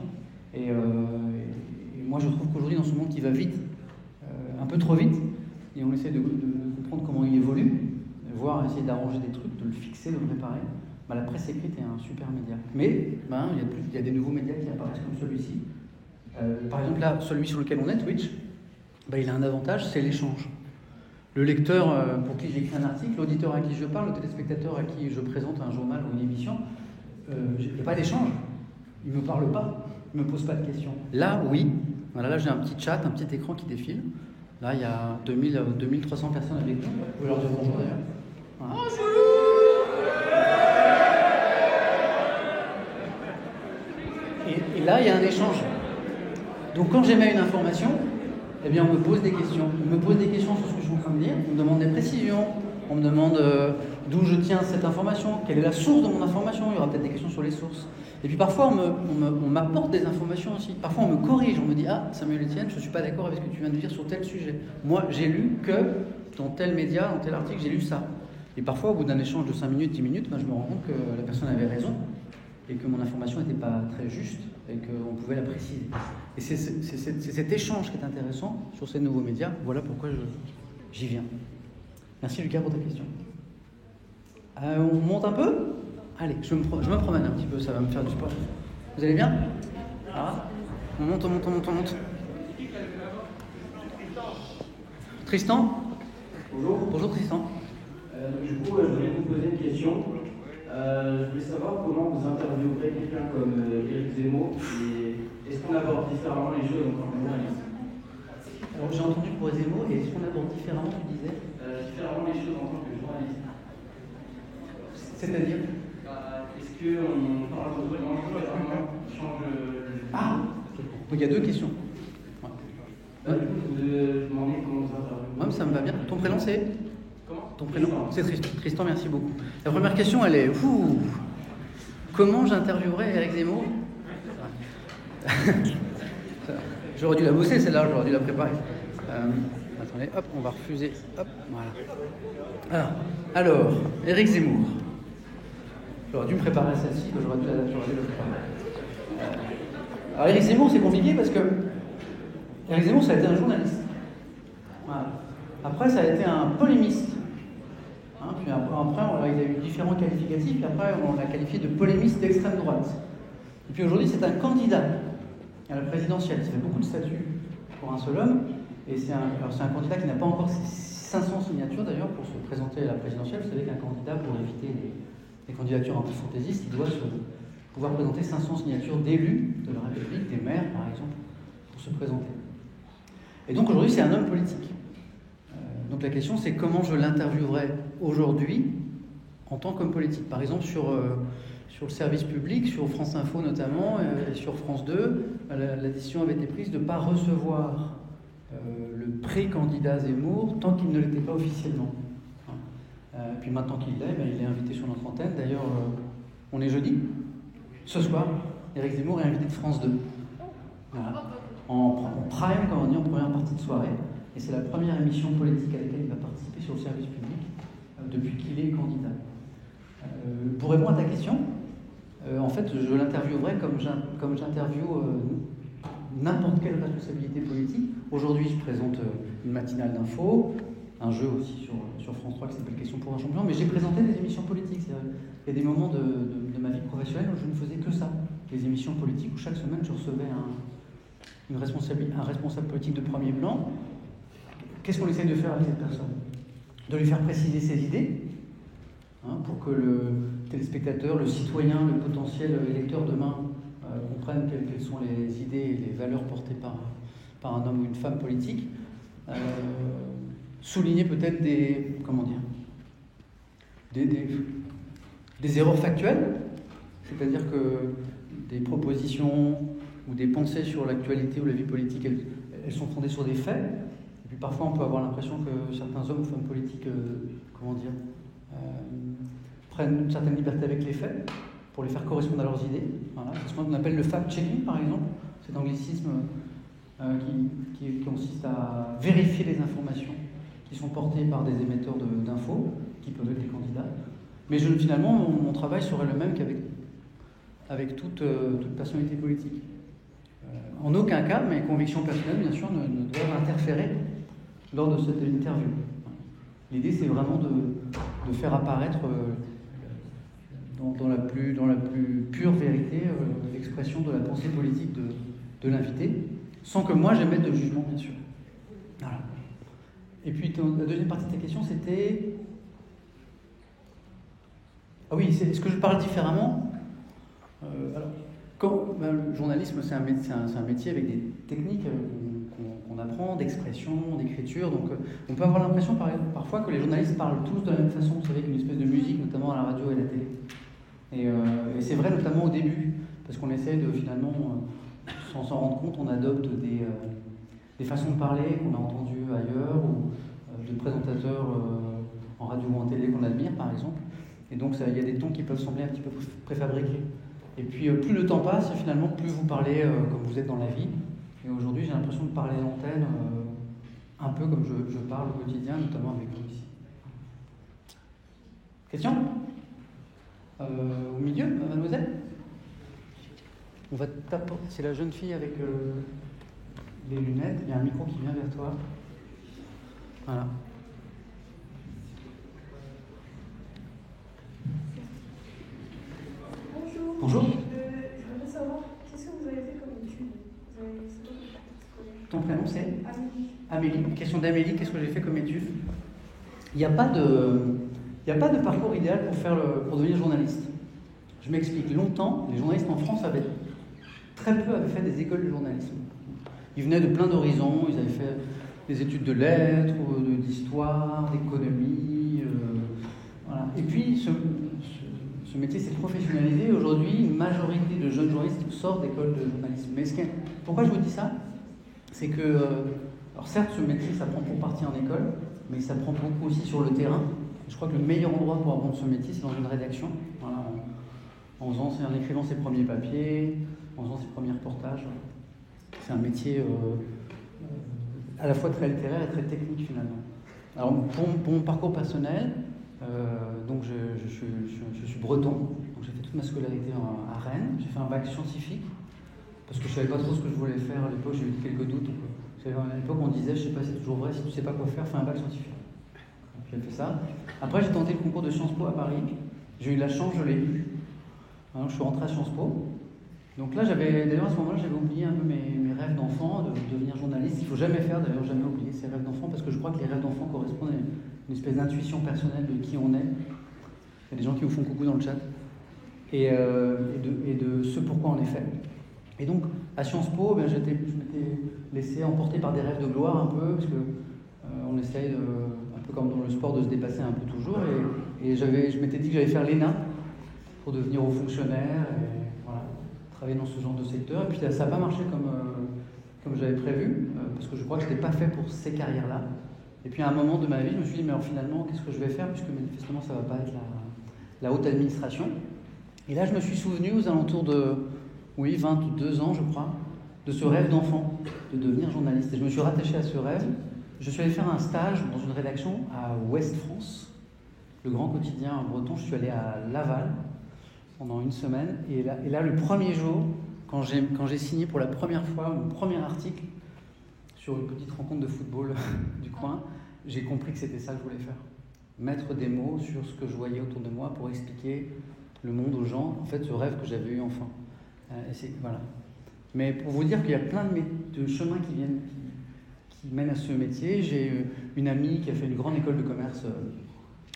Et moi je trouve qu'aujourd'hui, dans ce monde qui va vite, un peu trop vite, et on essaie de comprendre comment il évolue, voire essayer d'arranger des trucs, de le fixer, de le réparer, la presse écrite est un super média. Mais il y a des nouveaux médias qui apparaissent comme celui-ci. Par exemple là, celui sur lequel on est, Twitch, il a un avantage, c'est l'échange. Le lecteur pour qui j'écris un article, l'auditeur à qui je parle, le téléspectateur à qui je présente un journal ou une émission, il n'y a pas d'échange. Il ne me parle pas, il ne me pose pas de questions. Là, oui. Voilà, là, j'ai un petit chat, un petit écran qui défile. Là, il y a 2300 personnes avec nous. Vous leur dire bonjour d'ailleurs. Voilà. Et là, il y a un échange. Donc, quand j'émets une information, eh bien, on me pose des questions. On me pose des questions sur ce que je suis en train de dire. On me demande des précisions. On me demande d'où je tiens cette information, quelle est la source de mon information. Il y aura peut-être des questions sur les sources. Et puis parfois, on m'apporte des informations aussi. Parfois, on me corrige. On me dit « Ah, Samuel Etienne, je ne suis pas d'accord avec ce que tu viens de dire sur tel sujet. Moi, j'ai lu que dans tel média, dans tel article, j'ai lu ça. » Et parfois, au bout d'un échange de 5 minutes, 10 minutes, je me rends compte que la personne avait raison et que mon information n'était pas très juste et qu'on pouvait la préciser. Et c'est cet échange qui est intéressant sur ces nouveaux médias. Voilà pourquoi j'y viens. Merci Lucas pour ta question. On monte un peu ? Allez, je me promène un petit peu, ça va me faire du sport. Vous allez bien ? On monte. Tristan ? Bonjour. Bonjour Tristan. Du coup, je voulais vous poser une question. Je voulais savoir comment vous interviewerez quelqu'un comme Éric Zemmour et est-ce qu'on aborde différemment les choses en tant que journaliste ? Alors j'ai entendu pour Zemmour, et est-ce qu'on aborde différemment, tu disais ? Différemment les choses en tant que journaliste. C'est-à-dire ? Est-ce qu'on parle de vraiment différemment, on change Donc il y a deux questions. Du coup, je vous demandais comment vous interviewez. Ouais, ça me va bien. Ton prénom c'est ? Comment ? Ton prénom ? C'est Tristan. Tristan, merci beaucoup. La première question, elle est comment j'interviewerais Éric Zemmour ? J'aurais dû la bosser celle-là, j'aurais dû la préparer. Attendez, hop, on va refuser. Hop, voilà. Alors, Éric Zemmour. J'aurais dû me préparer celle-ci, j'aurais dû le préparer. Alors, Éric Zemmour, c'est compliqué parce que Éric Zemmour, ça a été un journaliste. Voilà. Après, ça a été un polémiste. Puis après, il a eu différents qualificatifs, puis après, on l'a qualifié de polémiste d'extrême droite. Et puis aujourd'hui, c'est un candidat à la présidentielle. Ça fait beaucoup de statuts pour un seul homme. Et c'est un candidat qui n'a pas encore 500 signatures d'ailleurs pour se présenter à la présidentielle. Vous savez qu'un candidat, pour éviter les candidatures un peu fantaisistes, il doit pouvoir présenter 500 signatures d'élus de la République, des maires par exemple, pour se présenter. Et donc aujourd'hui, c'est un homme politique. Donc donc la question, c'est comment je l'interviewerai aujourd'hui en tant qu'homme politique. Par exemple, sur le service public, sur France Info notamment, et sur France 2, la décision avait été prise de ne pas recevoir le pré-candidat Zemmour tant qu'il ne l'était pas officiellement. Puis maintenant qu'il l'est, il est invité sur notre antenne. D'ailleurs, on est jeudi. Ce soir, Éric Zemmour est invité de France 2. Voilà. En prime, comme on dit, en première partie de soirée. Et c'est la première émission politique à laquelle il va participer sur le service public depuis qu'il est candidat. Pour répondre à ta question, en fait, je l'interviewerai comme j'interviewe n'importe quelle responsabilité politique. Aujourd'hui, je présente une matinale d'info, un jeu aussi sur France 3 qui s'appelle Question pour un champion, mais j'ai présenté des émissions politiques. Il y a des moments de ma vie professionnelle où je ne faisais que ça, des émissions politiques où chaque semaine je recevais un responsable politique de premier plan. Qu'est-ce qu'on essaie de faire avec cette personne? De lui faire préciser ses idées, pour que le téléspectateur, le citoyen, le potentiel électeur demain comprenne quelles sont les idées et les valeurs portées par un homme ou une femme politique. Souligner peut-être des erreurs factuelles, c'est-à-dire que des propositions ou des pensées sur l'actualité ou la vie politique, elles sont fondées sur des faits. Et puis parfois on peut avoir l'impression que certains hommes ou femmes politiques prennent une certaine liberté avec les faits pour les faire correspondre à leurs idées. Voilà. C'est ce qu'on appelle le fact-checking, par exemple, cet anglicisme qui consiste à vérifier les informations qui sont portées par des émetteurs d'infos, qui peuvent être les candidats. Mais finalement, mon travail serait le même qu'avec toute personnalité politique. En aucun cas, mes convictions personnelles, bien sûr, ne doivent interférer lors de cette interview. L'idée, c'est vraiment de faire apparaître dans la plus pure vérité l'expression de la pensée politique de l'invité, sans que moi j'émette de jugement, bien sûr. Voilà. Et puis la deuxième partie de ta question, c'était... Ah oui, est-ce que je parle différemment? Le journalisme, c'est un métier avec des techniques qu'on apprend, d'expression, d'écriture. Donc on peut avoir l'impression parfois que les journalistes parlent tous de la même façon, vous savez, qu'une espèce de musique, notamment à la radio et à la télé. Et c'est vrai notamment au début, parce qu'on essaie de finalement, sans s'en rendre compte, on adopte des façons de parler qu'on a entendues ailleurs, ou de présentateurs en radio ou en télé qu'on admire, par exemple. Et donc il y a des tons qui peuvent sembler un petit peu préfabriqués. Et puis plus le temps passe, finalement, plus vous parlez comme vous êtes dans la vie. Et aujourd'hui, j'ai l'impression de parler à l'antenne un peu comme je parle au quotidien, notamment avec vous ici. Question? Au milieu, mademoiselle? On va taper. C'est la jeune fille avec les lunettes. Il y a un micro qui vient vers toi. Voilà. Bonjour. Bonjour. Je voudrais savoir, qu'est-ce que vous avez fait comme études? Ton prénom c'est? Amélie. Amélie. Question d'Amélie, qu'est-ce que j'ai fait comme études? Il n'y a pas de parcours idéal pour devenir journaliste. Je m'explique. Longtemps, les journalistes en France avaient fait des écoles de journalisme. Ils venaient de plein d'horizons, ils avaient fait des études de lettres, d'histoire, d'économie. Voilà. Et puis, ce métier s'est professionnalisé. Aujourd'hui, une majorité de jeunes journalistes sortent d'écoles de journalisme. Mais pourquoi je vous dis ça? C'est que, alors certes, ce métier s'apprend pour partie en école, mais il s'apprend beaucoup aussi sur le terrain. Je crois que le meilleur endroit pour apprendre ce métier, c'est dans une rédaction. Voilà, en écrivant ses premiers papiers, en faisant ses premiers reportages. C'est un métier à la fois très littéraire et très technique finalement. Alors pour mon parcours personnel, donc je suis breton, donc j'ai fait toute ma scolarité à Rennes. J'ai fait un bac scientifique parce que je savais pas trop ce que je voulais faire à l'époque. J'ai eu quelques doutes. Vous savez, à l'époque on disait, je sais pas si c'est toujours vrai, si tu sais pas quoi faire, fais un bac scientifique. J'ai fait ça. Après j'ai tenté le concours de Sciences Po à Paris. J'ai eu la chance, je l'ai eu. Alors, je suis rentré à Sciences Po. Donc là, d'ailleurs à ce moment-là, j'avais oublié un peu mes rêves d'enfant, de devenir journaliste. Il ne faut jamais faire, d'ailleurs, jamais oublier ses rêves d'enfant, parce que je crois que les rêves d'enfant correspondent à une espèce d'intuition personnelle de qui on est. Il y a des gens qui vous font coucou dans le chat. Et de ce pourquoi on est fait. Et donc, à Sciences Po, je m'étais laissé emporter par des rêves de gloire un peu, parce que On essaye, un peu comme dans le sport, de se dépasser un peu toujours. Et je m'étais dit que j'allais faire l'ENA pour devenir haut fonctionnaire et voilà, travailler dans ce genre de secteur. Et puis ça n'a pas marché comme j'avais prévu, parce que je crois que je n'étais pas fait pour ces carrières-là. Et puis à un moment de ma vie, je me suis dit, mais alors, finalement, qu'est-ce que je vais faire, puisque manifestement, ça ne va pas être la haute administration. Et là, je me suis souvenu, aux alentours de 22 ans, je crois, de ce rêve d'enfant, de devenir journaliste. Et je me suis rattaché à ce rêve. Je suis allé faire un stage dans une rédaction à Ouest France, le grand quotidien breton. Je suis allé à Laval pendant une semaine. Et là, le premier jour, quand j'ai signé pour la première fois mon premier article sur une petite rencontre de football du coin, j'ai compris que c'était ça que je voulais faire. Mettre des mots sur ce que je voyais autour de moi pour expliquer le monde aux gens. En fait, ce rêve que j'avais eu enfant. Voilà. Mais pour vous dire qu'il y a plein de chemins qui mènent à ce métier. J'ai une amie qui a fait une grande école de commerce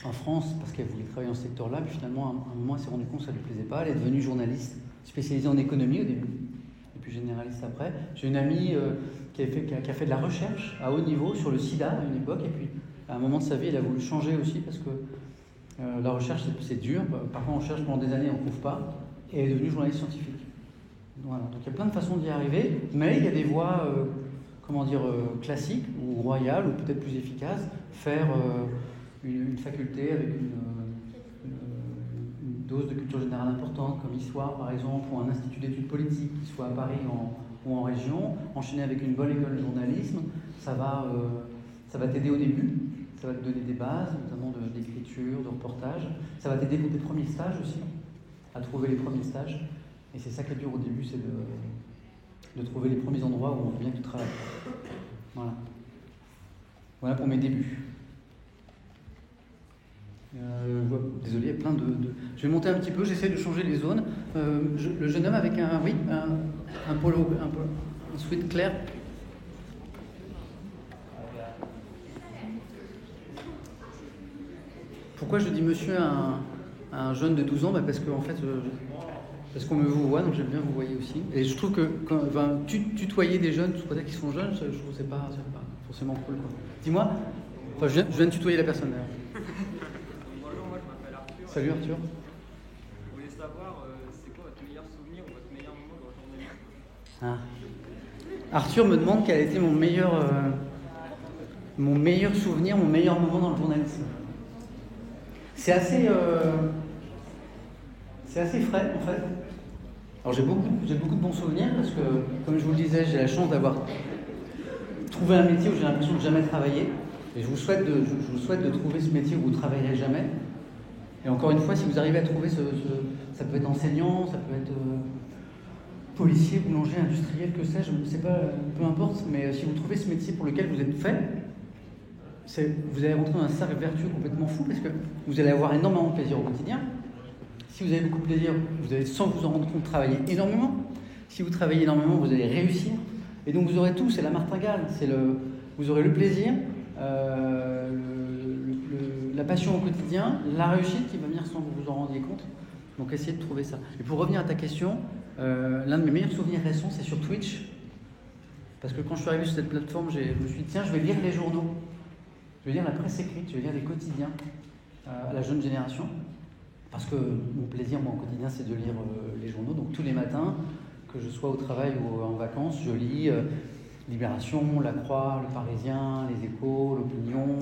en France parce qu'elle voulait travailler dans ce secteur-là. Puis finalement, à un moment, elle s'est rendue compte que ça ne lui plaisait pas. Elle est devenue journaliste spécialisée en économie au début, et puis généraliste après. J'ai une amie qui a fait de la recherche à haut niveau sur le sida à une époque. Et puis, à un moment de sa vie, elle a voulu changer aussi parce que la recherche, c'est dur. Parfois, on cherche pendant des années, on ne trouve pas. Et elle est devenue journaliste scientifique. Voilà. Donc il y a plein de façons d'y arriver, mais il y a des voies classiques ou royales ou peut-être plus efficaces. Faire une faculté avec une dose de culture générale importante, comme histoire par exemple, ou un institut d'études politiques qui soit à Paris ou en région, enchaîner avec une bonne école de journalisme, ça va t'aider au début, ça va te donner des bases, notamment d'écriture, de reportage, ça va t'aider pour tes premiers stages aussi, à trouver les premiers stages. Et c'est ça qui est dur au début, c'est de trouver les premiers endroits où on veut bien que tu travailles. Voilà pour mes débuts. Désolé, il y a plein de... Je vais monter un petit peu, j'essaie de changer les zones. Le jeune homme avec un polo, un sweat clair. Pourquoi je dis monsieur à un jeune de 12 ans? Parce qu'en fait... Parce qu'on me vous voit, donc j'aime bien vous voyez aussi. Et je trouve que tutoyer des jeunes, peut-être qu'ils sont jeunes, je trouve que c'est pas forcément cool. Quoi. Dis-moi, je viens de tutoyer la personne d'ailleurs. Bonjour, moi je m'appelle Arthur. Salut Arthur. Je voulais savoir, c'est quoi votre meilleur souvenir ou votre meilleur moment dans le journalisme? Arthur me demande quel a été mon meilleur souvenir, mon meilleur moment dans le journalisme. C'est assez frais en fait. Alors j'ai beaucoup de bons souvenirs parce que, comme je vous le disais, j'ai la chance d'avoir trouvé un métier où j'ai l'impression de jamais travailler. Et je vous souhaite de trouver ce métier où vous ne travaillerez jamais. Et encore une fois, si vous arrivez à trouver ça peut être enseignant, ça peut être policier, boulanger, industriel, que sais-je, je ne sais pas, peu importe. Mais si vous trouvez ce métier pour lequel vous êtes fait, vous allez rentrer dans un cercle vertueux complètement fou parce que vous allez avoir énormément de plaisir au quotidien. Si vous avez beaucoup de plaisir, vous allez, sans vous en rendre compte, travailler énormément. Si vous travaillez énormément, vous allez réussir. Et donc vous aurez tout, c'est la martingale. Vous aurez le plaisir, la passion au quotidien, la réussite qui va venir sans que vous vous en rendiez compte. Donc essayez de trouver ça. Et pour revenir à ta question, l'un de mes meilleurs souvenirs récents, c'est sur Twitch. Parce que quand je suis arrivé sur cette plateforme, je me suis dit, tiens, je vais lire les journaux. Je vais lire la presse écrite, je vais lire les quotidiens à la jeune génération. Parce que mon plaisir, moi, au quotidien, c'est de lire les journaux. Donc tous les matins, que je sois au travail ou en vacances, je lis Libération, La Croix, Le Parisien, Les Échos, L'Opinion,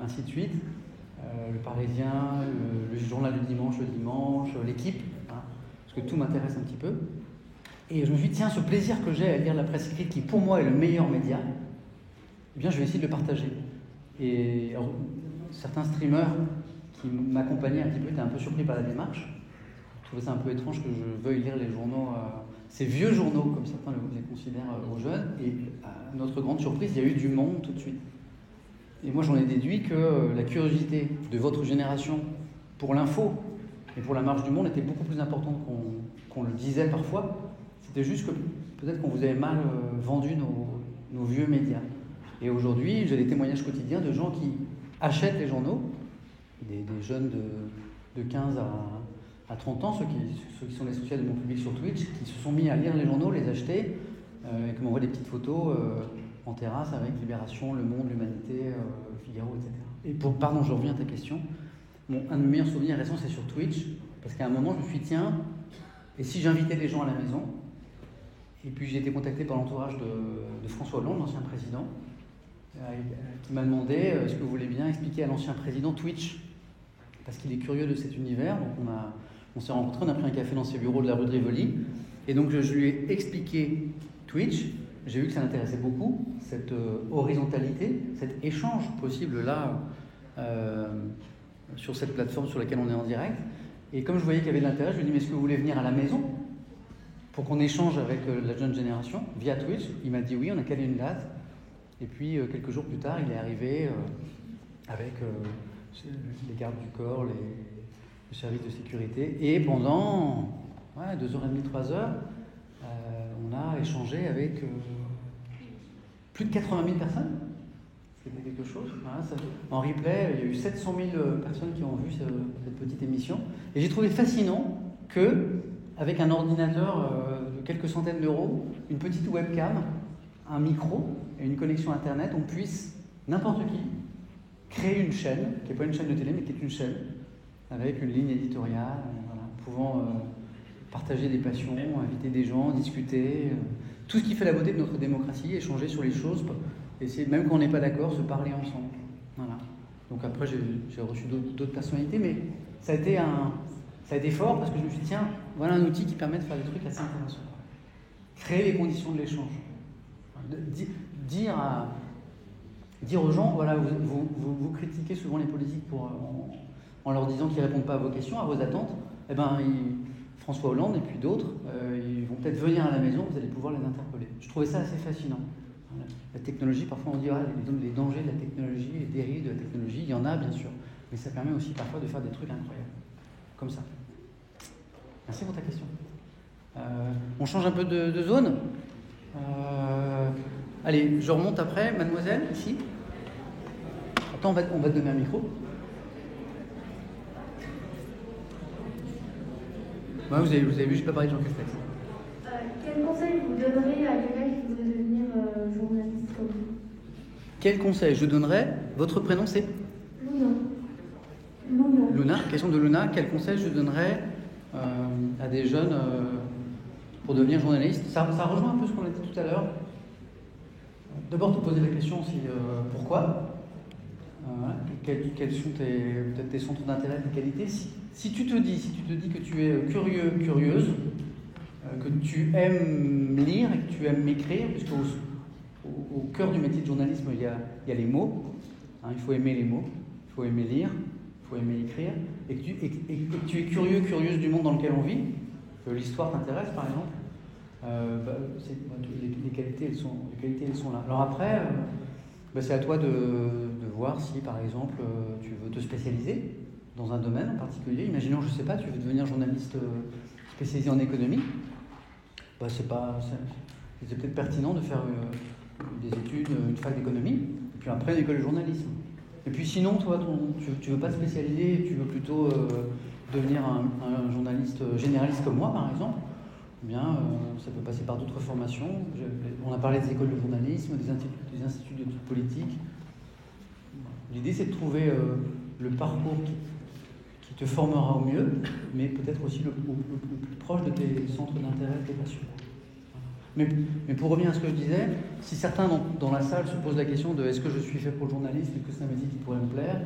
ainsi de suite. Le Parisien, le journal du dimanche, le dimanche, L'Équipe, hein, parce que tout m'intéresse un petit peu. Et je me suis dit, tiens, ce plaisir que j'ai à lire la presse écrite, qui pour moi est le meilleur média, eh bien, je vais essayer de le partager. Et alors, certains streamers qui m'accompagnait un petit peu était un peu surpris par la démarche. Je trouvais ça un peu étrange que je veuille lire les journaux, ces vieux journaux, comme certains les considèrent, aux jeunes. Et à notre grande surprise, il y a eu du monde tout de suite. Et moi, j'en ai déduit que la curiosité de votre génération pour l'info et pour la marche du monde était beaucoup plus importante qu'on le disait parfois. C'était juste que peut-être qu'on vous avait mal vendu nos vieux médias. Et aujourd'hui, j'ai des témoignages quotidiens de gens qui achètent les journaux, des jeunes de 15 à 30 ans, ceux qui sont les sociaux de mon public sur Twitch, qui se sont mis à lire les journaux, les acheter, et qui m'envoient des petites photos en terrasse avec Libération, Le Monde, l'Humanité, Figaro, etc. Et pardon, je reviens à ta question. Un de mes meilleurs souvenirs récents, c'est sur Twitch, parce qu'à un moment, je me suis dit, tiens, et si j'invitais les gens à la maison? Et puis j'ai été contacté par l'entourage de François Hollande, l'ancien président, qui m'a demandé, est-ce que vous voulez bien expliquer à l'ancien président Twitch? Parce qu'il est curieux de cet univers. Donc on s'est rencontrés, on a pris un café dans ses bureaux de la rue de Rivoli. Et donc je lui ai expliqué Twitch. J'ai vu que ça l'intéressait beaucoup, cette horizontalité, cet échange possible là, sur cette plateforme sur laquelle on est en direct. Et comme je voyais qu'il y avait de l'intérêt, je lui ai dit, mais est-ce que vous voulez venir à la maison pour qu'on échange avec la jeune génération via Twitch? Il m'a dit oui, on a calé une date. Et puis quelques jours plus tard, il est arrivé avec les gardes du corps, le service de sécurité. Et pendant 2h30, 3 heures, on a échangé avec plus de 80 000 personnes. C'était quelque chose. Voilà, en replay, il y a eu 700 000 personnes qui ont vu cette petite émission. Et j'ai trouvé fascinant qu'avec un ordinateur de quelques centaines d'euros, une petite webcam, un micro et une connexion Internet, on puisse, n'importe qui, créer une chaîne, qui n'est pas une chaîne de télé, mais qui est une chaîne, avec une ligne éditoriale, pouvant partager des passions, inviter des gens, discuter, tout ce qui fait la beauté de notre démocratie, échanger sur les choses, essayer, même quand on n'est pas d'accord, se parler ensemble. Voilà. Donc après, j'ai reçu d'autres personnalités, mais ça a été fort parce que je me suis dit, tiens, voilà un outil qui permet de faire des trucs assez intéressants. Créer les conditions de l'échange. Dire aux gens, voilà, vous critiquez souvent les politiques en leur disant qu'ils ne répondent pas à vos questions, à vos attentes. Eh ben, François Hollande et puis d'autres, ils vont peut-être venir à la maison, vous allez pouvoir les interpeller. Je trouvais ça assez fascinant. La technologie, parfois on dit les dangers de la technologie, les dérives de la technologie, il y en a bien sûr, mais ça permet aussi parfois de faire des trucs incroyables, comme ça. Merci pour ta question. On change un peu de zone. Allez, je remonte après, mademoiselle, ici. Attends, on va te donner un micro. Ouais, vous avez vu, je n'ai pas parlé de Jean Castex. Quel conseil vous donneriez à quelqu'un qui voudrait devenir journaliste comme vous? Quel conseil je donnerais? Votre prénom c'est Luna. Luna, question de Luna. Quel conseil je donnerais à des jeunes pour devenir journaliste? Ça rejoint un peu ce qu'on a dit tout à l'heure. D'abord, te poser la question aussi pourquoi. Quels sont peut-être tes centres d'intérêt, tes qualités. Si tu te dis que tu es curieux, curieuse, que tu aimes lire et que tu aimes m'écrire, puisque au cœur du métier de journalisme, il y a les mots. Il faut aimer les mots, il faut aimer lire, il faut aimer écrire, et que tu es curieux, curieuse du monde dans lequel on vit, que l'histoire t'intéresse par exemple, les qualités elles sont là. Alors après, c'est à toi de voir si par exemple tu veux te spécialiser dans un domaine en particulier. Imaginons, je sais pas, tu veux devenir journaliste spécialisé en économie. C'est peut-être pertinent de faire des études, une fac d'économie, et puis après une école de journalisme. Et puis sinon, toi, tu veux pas te spécialiser, tu veux plutôt devenir un journaliste généraliste comme moi, par exemple, eh bien, ça peut passer par d'autres formations. On a parlé des écoles de journalisme, des instituts d'études politiques. L'idée, c'est de trouver le parcours qui te formera au mieux, mais peut-être aussi le plus proche de tes centres d'intérêt, de tes passions. Mais pour revenir à ce que je disais, si certains dans la salle se posent la question de est-ce que je suis fait pour le journalisme, est-ce que c'est un métier qui pourrait me plaire,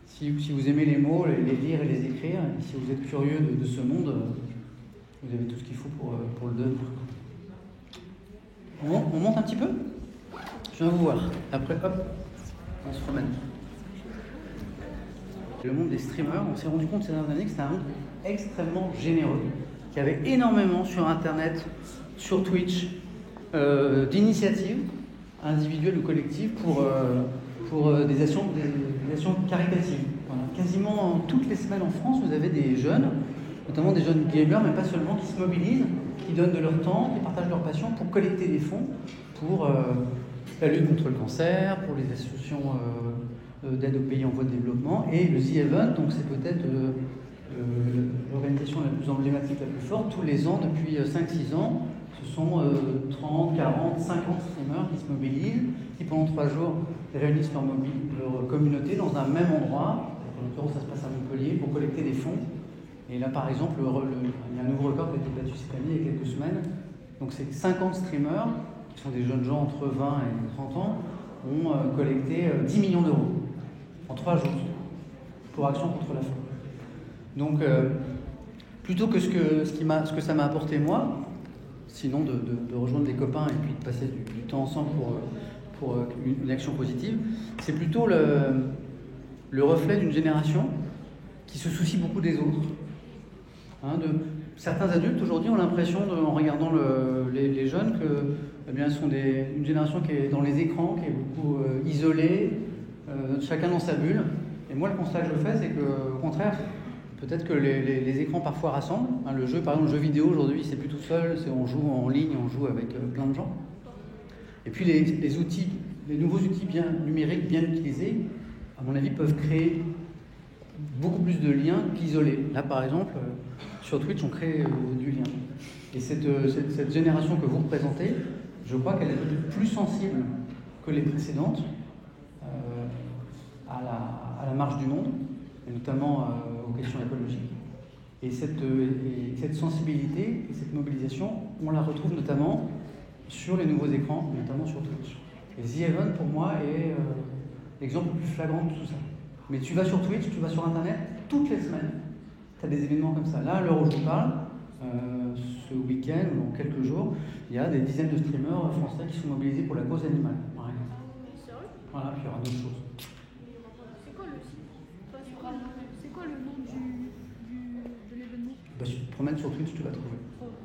si vous aimez les mots, les lire et les écrire, et si vous êtes curieux de ce monde, vous avez tout ce qu'il faut pour le devenir. On monte un petit peu? Je viens vous voir. Après, hop, on se promène. Le monde des streamers, on s'est rendu compte ces dernières années que c'était un monde extrêmement généreux, qu'il y avait énormément sur Internet, sur Twitch, d'initiatives individuelles ou collectives pour des actions caritatives. Voilà. Quasiment toutes les semaines en France, vous avez des jeunes, notamment des jeunes gamers, mais pas seulement, qui se mobilisent, qui donnent de leur temps, qui partagent leur passion pour collecter des fonds pour la lutte contre le cancer, pour les associations d'aide aux pays en voie de développement. Et le The Event, donc c'est peut-être l'organisation la plus emblématique, la plus forte, tous les ans, depuis 5-6 ans, Ce sont 30, 40, 50 streamers qui se mobilisent, qui pendant 3 jours réunissent leur communauté dans un même endroit. En l'occurrence, ça se passe à Montpellier pour collecter des fonds. Et là, par exemple, il y a un nouveau record qui a été battu cette année il y a quelques semaines. Donc, c'est 50 streamers, qui sont des jeunes gens entre 20 et 30 ans, ont collecté 10 millions d'euros en 3 jours pour Action contre la faim. Donc, plutôt que ce que ça m'a apporté moi, sinon de rejoindre des copains et puis de passer du temps ensemble pour une action positive, c'est plutôt le reflet d'une génération qui se soucie beaucoup des autres. Certains adultes aujourd'hui ont l'impression, en regardant les jeunes, que eh bien, sont une génération qui est dans les écrans, qui est beaucoup isolée, chacun dans sa bulle. Et moi, le constat que je fais, c'est qu'au contraire, peut-être que les écrans parfois rassemblent. Le jeu, par exemple, le jeu vidéo aujourd'hui, c'est plus tout seul, on joue en ligne, on joue avec plein de gens. Et puis les nouveaux outils numériques bien utilisés, à mon avis, peuvent créer beaucoup plus de liens qu'isolés. Là, par exemple, sur Twitch, on crée du lien. Et cette génération que vous représentez, je crois qu'elle est peut-être plus sensible que les précédentes à la marche du monde, et notamment aux questions écologiques. Et cette sensibilité et cette mobilisation, on la retrouve notamment sur les nouveaux écrans, notamment sur Twitch. Et The Haven, pour moi, est l'exemple le plus flagrant de tout ça. Mais tu vas sur Twitch, tu vas sur Internet, toutes les semaines, tu as des événements comme ça. Là, à l'heure où je vous parle, ce week-end ou dans quelques jours, il y a des dizaines de streamers français qui sont mobilisés pour la cause animale, par exemple. Voilà, puis il y aura d'autres choses. C'est quoi le nom de l'événement? Si tu te promènes sur Twitch, tu vas trouver.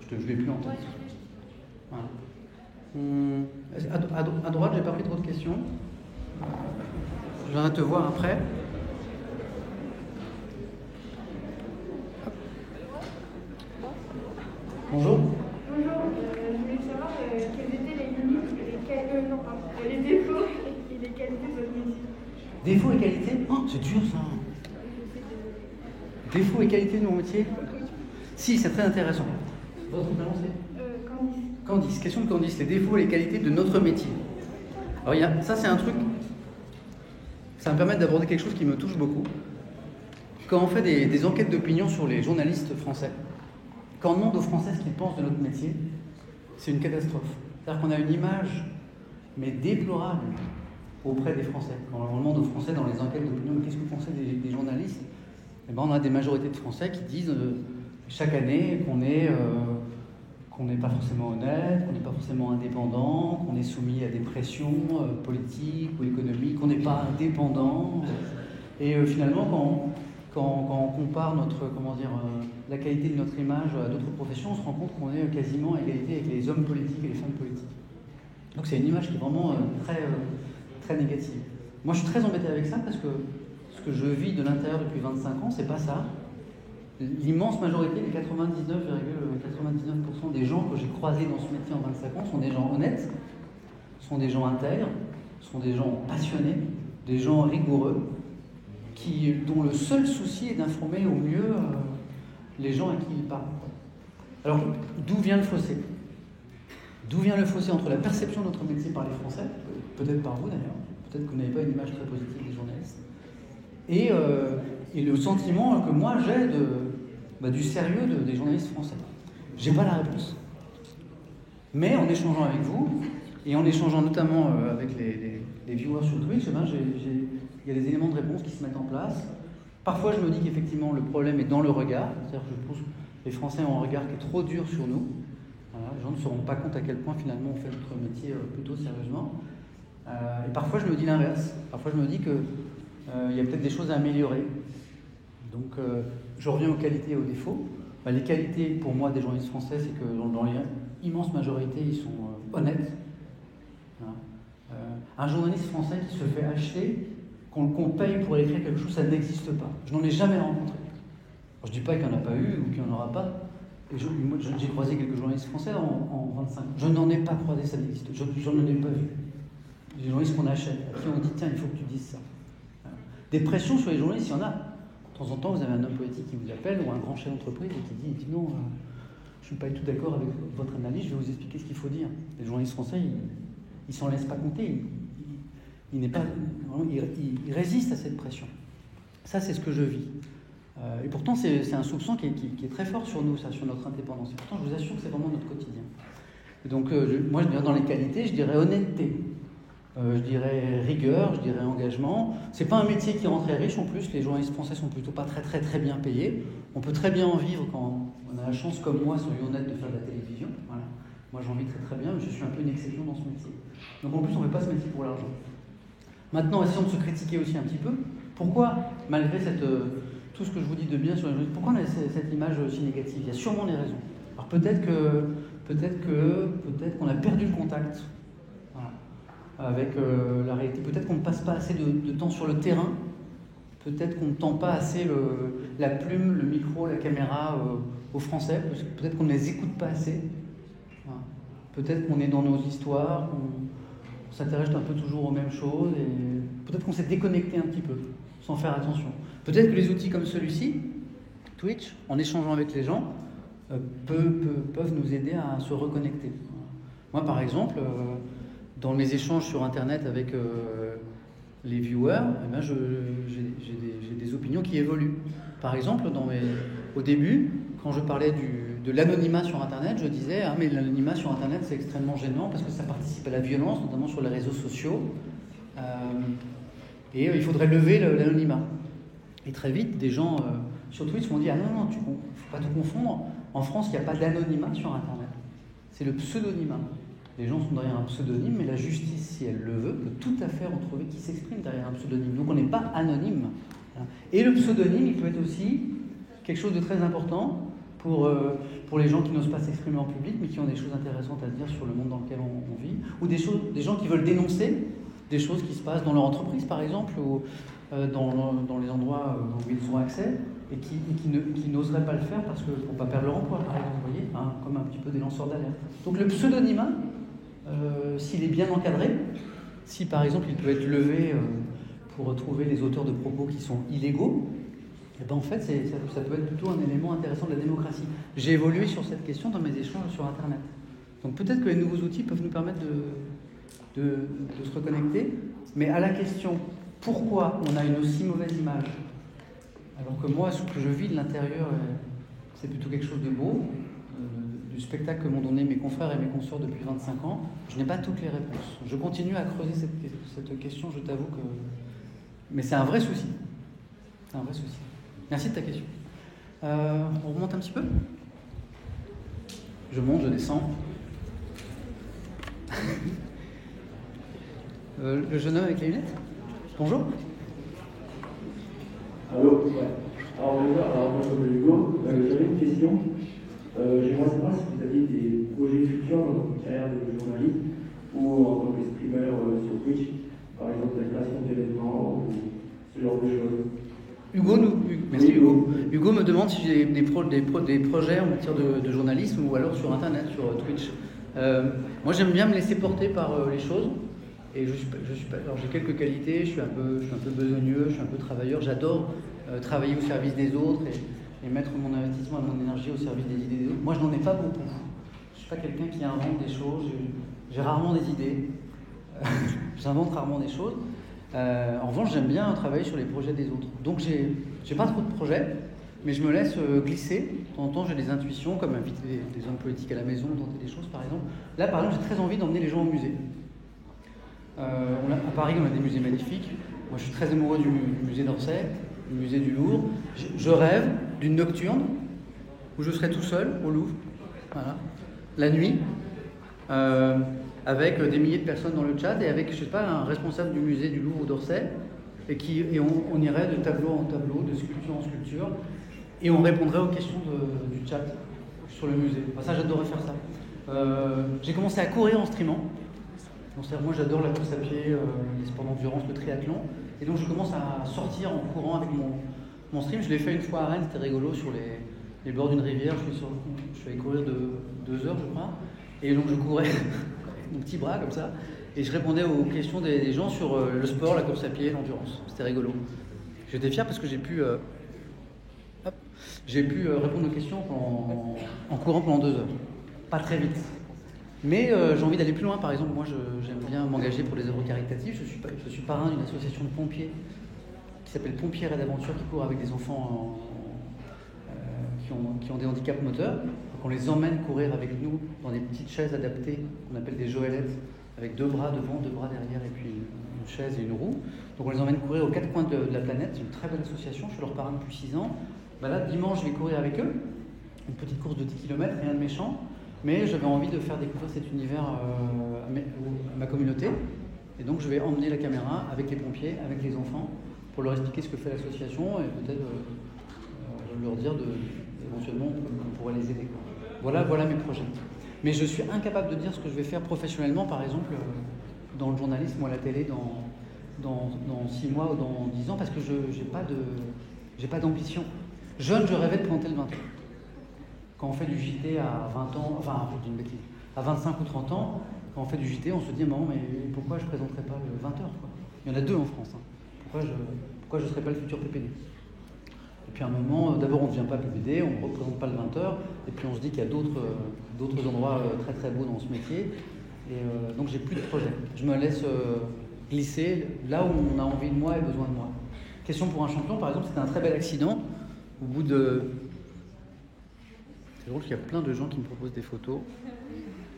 Je ne l'ai plus en tête. Voilà. À droite, j'ai pas pris trop de questions. Je viendrai te voir après. Bonjour. Bonjour, je voulais savoir quelles étaient les limites et les défauts et les qualités de votre métier. Défauts et qualités? Oh, c'est dur ça. Défauts et qualités de mon métier? Si, c'est très intéressant. Votre prénom c'est Candice. Candice, question de Candice, les défauts et les qualités de notre métier. Alors ça c'est un truc, ça me permet d'aborder quelque chose qui me touche beaucoup. Quand on fait des enquêtes d'opinion sur les journalistes français, quand on demande aux Français ce qu'ils pensent de notre métier, c'est une catastrophe. C'est-à-dire qu'on a une image, mais déplorable, auprès des Français. Quand on demande aux Français dans les enquêtes d'opinion, mais qu'est-ce que vous pensez des journalistes? Eh ben, on a des majorités de Français qui disent chaque année qu'on n'est pas forcément honnête, qu'on n'est pas forcément indépendant, qu'on est soumis à des pressions politiques ou économiques, qu'on n'est pas indépendant. Et finalement, quand on compare la qualité de notre image à d'autres professions, on se rend compte qu'on est quasiment à égalité avec les hommes politiques et les femmes politiques. Donc c'est une image qui est vraiment très négative. Moi, je suis très embêté avec ça parce que ce que je vis de l'intérieur depuis 25 ans, c'est pas ça. L'immense majorité, les 99,99% des gens que j'ai croisés dans ce métier en 25 ans sont des gens honnêtes, sont des gens intègres, sont des gens passionnés, des gens rigoureux, dont le seul souci est d'informer au mieux les gens à qui ils parlent. Alors, d'où vient le fossé? D'où vient le fossé entre la perception de notre métier par les Français, peut-être par vous d'ailleurs, peut-être que vous n'avez pas une image très positive des journalistes, et le sentiment que moi j'ai du sérieux des journalistes français. J'ai pas la réponse. Mais en échangeant avec vous, et en échangeant notamment avec les viewers sur Twitch, il y a des éléments de réponse qui se mettent en place. Parfois, je me dis qu'effectivement, le problème est dans le regard. C'est-à-dire que je pense que les Français ont un regard qui est trop dur sur nous. Voilà, les gens ne se rendent pas compte à quel point, finalement, on fait notre métier plutôt sérieusement. Et parfois, je me dis l'inverse. Parfois, je me dis qu'il y a peut-être des choses à améliorer. Donc, je reviens aux qualités et aux défauts. Les qualités, pour moi, des journalistes français, c'est que dans l'immense majorité, ils sont honnêtes. Voilà. Un journaliste français qui se fait acheter, qu'on paye pour écrire quelque chose, ça n'existe pas. Je n'en ai jamais rencontré. Alors, je ne dis pas qu'il n'y en a pas eu ou qu'il n'y en aura pas. Moi, j'ai croisé quelques journalistes français en 25 ans. Je n'en ai pas croisé, ça n'existe. Je n'en ai pas vu. Des journalistes qu'on achète, à qui on dit tiens, il faut que tu dises ça. Voilà. Des pressions sur les journalistes, il y en a. De temps en temps, vous avez un homme politique qui vous appelle ou un grand chef d'entreprise et qui dit non, je ne suis pas du tout d'accord avec votre analyse, je vais vous expliquer ce qu'il faut dire. Les journalistes français, ils ne s'en laissent pas compter, ils résistent à cette pression. Ça, c'est ce que je vis. Et pourtant, c'est un soupçon qui est très fort sur nous, ça, sur notre indépendance. Et pourtant, je vous assure que c'est vraiment notre quotidien. Et donc, moi, je dirais dans les qualités, je dirais honnêteté. Je dirais rigueur, je dirais engagement. C'est pas un métier qui rend très riche en plus. Les journalistes français sont plutôt pas très très très bien payés. On peut très bien en vivre quand on a la chance, comme moi, sur Lyon-Net, de faire de la télévision. Voilà. Moi, j'en vis très très bien, mais je suis un peu une exception dans ce métier. Donc en plus, on ne fait pas ce métier pour l'argent. Maintenant, essayons de se critiquer aussi un petit peu. Pourquoi, malgré tout ce que je vous dis de bien sur les journalistes, pourquoi on a cette image si négative? Il y a sûrement des raisons. Alors peut-être qu'on a perdu le contact. Avec la réalité. Peut-être qu'on ne passe pas assez de temps sur le terrain, peut-être qu'on ne tend pas assez la plume, le micro, la caméra aux Français, peut-être qu'on ne les écoute pas assez, voilà. Peut-être qu'on est dans nos histoires, on s'intéresse un peu toujours aux mêmes choses, et peut-être qu'on s'est déconnecté un petit peu, sans faire attention. Peut-être que les outils comme celui-ci, Twitch, en échangeant avec les gens, peuvent nous aider à se reconnecter. Moi, par exemple, dans mes échanges sur Internet avec les viewers, eh ben j'ai des opinions qui évoluent. Par exemple, au début, quand je parlais de l'anonymat sur Internet, je disais mais l'anonymat sur Internet, c'est extrêmement gênant parce que ça participe à la violence, notamment sur les réseaux sociaux. Et il faudrait lever l'anonymat. Et très vite, des gens sur Twitch m'ont dit non, il ne faut pas tout confondre. En France, il n'y a pas d'anonymat sur Internet. C'est le pseudonymat. Les gens sont derrière un pseudonyme, mais la justice, si elle le veut, peut tout à fait retrouver qui s'exprime derrière un pseudonyme. Donc on n'est pas anonyme. Et le pseudonyme, il peut être aussi quelque chose de très important pour les gens qui n'osent pas s'exprimer en public, mais qui ont des choses intéressantes à dire sur le monde dans lequel on vit, ou des gens qui veulent dénoncer des choses qui se passent dans leur entreprise, par exemple, ou dans les endroits où ils ont accès, et qui n'oseraient pas le faire parce que pour ne pas perdre leur emploi, par exemple, vous voyez, comme un petit peu des lanceurs d'alerte. Donc le pseudonymat, s'il est bien encadré, si par exemple il peut être levé pour retrouver les auteurs de propos qui sont illégaux, et ben en fait ça peut être plutôt un élément intéressant de la démocratie. J'ai évolué sur cette question dans mes échanges sur Internet. Donc peut-être que les nouveaux outils peuvent nous permettre de se reconnecter, mais à la question pourquoi on a une aussi mauvaise image, alors que moi ce que je vis de l'intérieur c'est plutôt quelque chose de beau, du spectacle que m'ont donné mes confrères et mes consoeurs depuis 25 ans, je n'ai pas toutes les réponses. Je continue à creuser cette question, je t'avoue que... Mais c'est un vrai souci. C'est un vrai souci. Merci de ta question. On remonte un petit peu? Je monte, je descends. Le jeune homme avec les lunettes? Bonjour. Allô? Ouais. Alors moi je m'appelle Hugo, j'avais une question. J'aimerais savoir si vous aviez des projets futurs dans votre carrière de journaliste ou en tant que streamer sur Twitch, par exemple la création d'événements ou ce genre de choses. Merci Hugo. Hugo me demande si j'ai des projets en matière de journalisme ou alors sur Internet, sur Twitch. Moi j'aime bien me laisser porter par les choses et alors j'ai quelques qualités, je suis un peu besogneux, je suis un peu travailleur, j'adore travailler au service des autres et mettre mon investissement et mon énergie au service des idées des autres. Moi, je n'en ai pas beaucoup. Je ne suis pas quelqu'un qui invente des choses. J'ai rarement des idées. J'invente rarement des choses. En revanche, j'aime bien travailler sur les projets des autres. Donc, j'ai pas trop de projets, mais je me laisse glisser. De temps en temps, j'ai des intuitions, comme inviter des hommes politiques à la maison, tenter des choses, par exemple. Là, par exemple, j'ai très envie d'emmener les gens au musée. À Paris, on a des musées magnifiques. Moi, je suis très amoureux du musée d'Orsay, du musée du Louvre. Je rêve d'une nocturne où je serai tout seul au Louvre, voilà, la nuit, avec des milliers de personnes dans le chat et avec, je sais pas, un responsable du musée du Louvre ou d'Orsay, et on irait de tableau en tableau, de sculpture en sculpture, et on répondrait aux questions du chat sur le musée. Enfin, ça, j'adorerais faire ça. J'ai commencé à courir en streamant. Donc, moi, j'adore la course à pied, les sports d'endurance, le triathlon. Et donc, je commence à sortir en courant avec mon stream. Je l'ai fait une fois à Rennes, c'était rigolo, sur les bords d'une rivière. Je suis allé courir de 2 heures, je crois. Et donc, je courais avec mon petit bras, comme ça. Et je répondais aux questions des gens sur le sport, la course à pied, l'endurance. C'était rigolo. J'étais fier parce que j'ai pu J'ai pu répondre aux questions en courant pendant 2 heures. Pas très vite. Mais j'ai envie d'aller plus loin. Par exemple, moi, j'aime bien m'engager pour des œuvres caritatives. Je suis parrain d'une association de pompiers qui s'appelle Pompiers Raid d'Aventure, qui court avec des enfants qui ont des handicaps moteurs. Donc on les emmène courir avec nous dans des petites chaises adaptées, qu'on appelle des joëlettes, avec 2 bras devant, 2 bras derrière, et puis une chaise et une roue. Donc on les emmène courir aux 4 coins de la planète. C'est une très belle association, je suis leur parrain depuis 6 ans. Ben là, dimanche, je vais courir avec eux. Une petite course de 10 km, rien de méchant. Mais j'avais envie de faire découvrir cet univers à ma communauté. Et donc je vais emmener la caméra avec les pompiers, avec les enfants, pour leur expliquer ce que fait l'association et peut-être leur dire éventuellement on pourrait les aider. Voilà mes projets. Mais je suis incapable de dire ce que je vais faire professionnellement, par exemple, dans le journalisme ou à la télé dans 6 mois ou dans 10 ans, parce que je n'ai pas d'ambition. Jeune, je rêvais de présenter le 20h. Quand on fait du JT à 20 ans, enfin, je dis une bêtise, à 25 ou 30 ans, quand on fait du JT, on se dit, maman, mais pourquoi je ne présenterais pas le 20h, quoi. Il y en a 2 en France. Pourquoi je ne serais pas le futur PPD? Et puis à un moment, d'abord on ne devient pas PPD, on ne représente pas le 20h, et puis on se dit qu'il y a d'autres endroits très très beaux dans ce métier. Et donc j'ai plus de projet. Je me laisse glisser là où on a envie de moi et besoin de moi. Question pour un champion, par exemple, c'était un très bel accident. Au bout de... C'est drôle qu'il y a plein de gens qui me proposent des photos.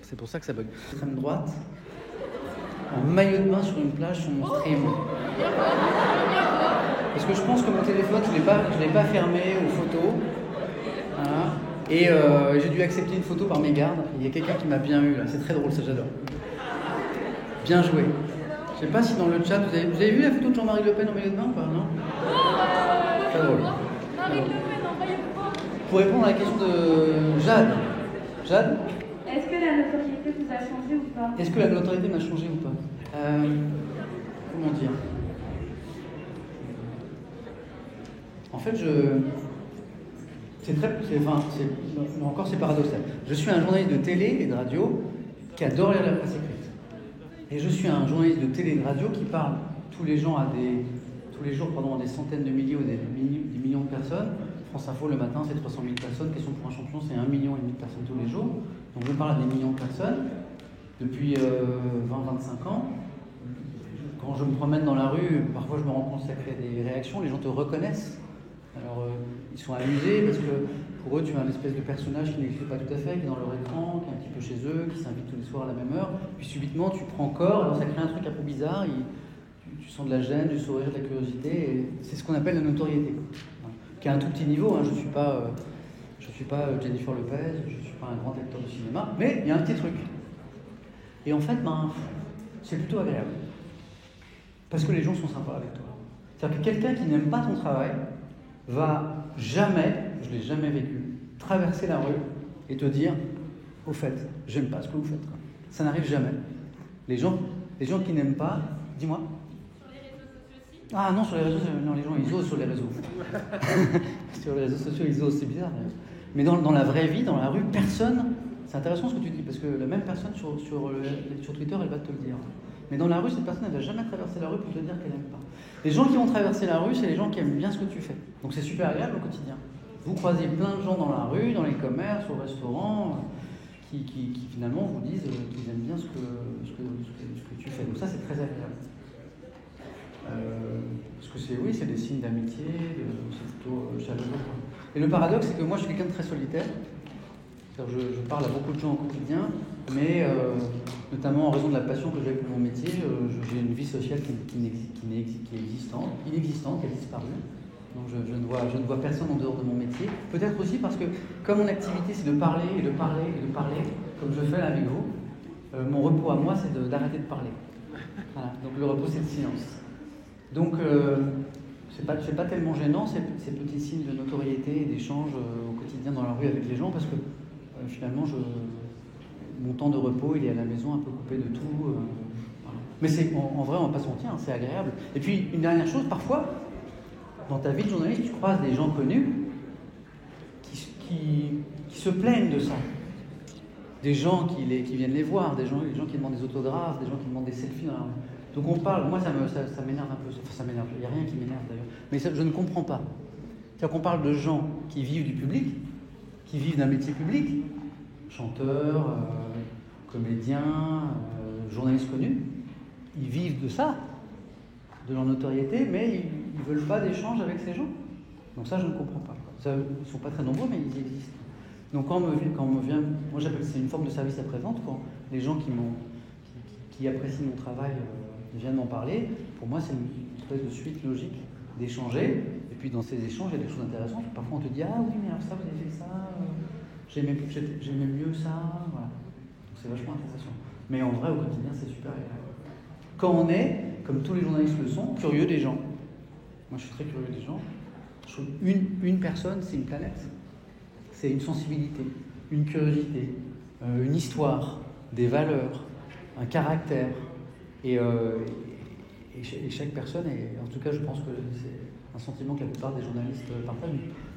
C'est pour ça que ça bug. Extrême droite, en maillot de bain sur une plage sur mon stream. Parce que je pense que mon téléphone, je l'ai pas fermé aux photos. Voilà. Et j'ai dû accepter une photo par mégarde. Il y a quelqu'un qui m'a bien eu là. C'est très drôle, ça j'adore. Bien joué. Je sais pas si dans le chat, vous avez vu la photo de Jean-Marie Le Pen en maillot de bain ou pas, non? Très drôle. Marie Le Pen en maillot de bain. Pour répondre à la question de Jade. Jade? Est-ce que la notoriété vous a changé ou pas? Est-ce que la notoriété m'a changé ou pas? Comment dire? En fait, c'est paradoxal. Je suis un journaliste de télé et de radio qui adore lire la presse écrite. Et je suis un journaliste de télé et de radio qui parle tous les jours à des centaines de milliers ou des millions de personnes. France Info le matin, c'est 300 000 personnes. Question pour un champion, c'est 1,5 million de personnes tous les jours. Donc je parle à des millions de personnes depuis 20-25 ans. Quand je me promène dans la rue, parfois je me rends compte que ça crée des réactions, les gens te reconnaissent. Alors ils sont amusés parce que pour eux tu as une espèce de personnage qui n'existe pas tout à fait, qui est dans leur écran, qui est un petit peu chez eux, qui s'invite tous les soirs à la même heure. Puis subitement tu prends corps, alors ça crée un truc un peu bizarre, tu sens de la gêne, du sourire, de la curiosité, et c'est ce qu'on appelle la notoriété. Qui est un tout petit niveau, je suis pas Jennifer Lopez, je ne suis pas un grand acteur de cinéma, mais il y a un petit truc. Et en fait, c'est plutôt agréable. Parce que les gens sont sympas avec toi. C'est-à-dire que quelqu'un qui n'aime pas ton travail va jamais, je ne l'ai jamais vécu, traverser la rue et te dire, au fait, j'aime pas ce que vous faites. Quoi. Ça n'arrive jamais. Les gens qui n'aiment pas, dis-moi. Ah non, sur les réseaux, non, les gens ils osent sur les réseaux. Sur les réseaux sociaux, ils osent, c'est bizarre. Mais dans la vraie vie, dans la rue, personne. C'est intéressant ce que tu dis, parce que la même personne sur Twitter, elle va te le dire. Mais dans la rue, cette personne, elle ne va jamais traverser la rue pour te dire qu'elle n'aime pas. Les gens qui vont traverser la rue, c'est les gens qui aiment bien ce que tu fais. Donc c'est super agréable au quotidien. Vous croisez plein de gens dans la rue, dans les commerces, au restaurant, qui finalement vous disent qu'ils aiment bien ce que tu fais. Donc ça, c'est très agréable. Parce que c'est des signes d'amitié, c'est plutôt chaleureux. Et le paradoxe, c'est que moi je suis quelqu'un de très solitaire. Je parle à beaucoup de gens au quotidien, mais notamment en raison de la passion que j'ai pour mon métier, j'ai une vie sociale qui est inexistante, qui a disparu. Donc je ne vois personne en dehors de mon métier. Peut-être aussi parce que comme mon activité c'est de parler et de parler et de parler, comme je fais là avec vous, mon repos à moi c'est d'arrêter de parler. Voilà. Donc le repos c'est le silence. Donc, c'est pas tellement gênant ces petits signes de notoriété et d'échange au quotidien dans la rue avec les gens, parce que finalement, mon temps de repos, il est à la maison un peu coupé de tout. Voilà. Mais en vrai, on va pas se mentir, c'est agréable. Et puis, une dernière chose, parfois, dans ta vie de journaliste, tu croises des gens connus qui se plaignent de ça. Des gens qui viennent les voir, des gens qui demandent des autographes, des gens qui demandent des selfies dans la rue. Donc on parle, moi ça m'énerve un peu, enfin ça m'énerve, il n'y a rien qui m'énerve d'ailleurs, mais je ne comprends pas. C'est-à-dire qu'on parle de gens qui vivent du public, qui vivent d'un métier public, chanteurs, comédiens, journalistes connus. Ils vivent de ça, de leur notoriété, mais ils ne veulent pas d'échange avec ces gens. Donc ça, je ne comprends pas. Ils ne sont pas très nombreux, mais ils existent. Donc quand on me vient, moi j'appelle c'est une forme de service après-vente, quand les gens qui apprécient mon travail viennent m'en parler, pour moi c'est une espèce de suite logique d'échanger, et puis dans ces échanges il y a des choses intéressantes. Parfois on te dit ah oui mais alors ça vous avez fait ça, j'aimais mieux ça, voilà. Donc c'est vachement intéressant. Mais en vrai au quotidien c'est super agréable. Quand on est, comme tous les journalistes le sont, curieux des gens. Moi je suis très curieux des gens. Je trouve une personne c'est une planète. C'est une sensibilité, une curiosité, une histoire, des valeurs, un caractère. Et chaque personne, et en tout cas je pense que c'est un sentiment que la plupart des journalistes partagent,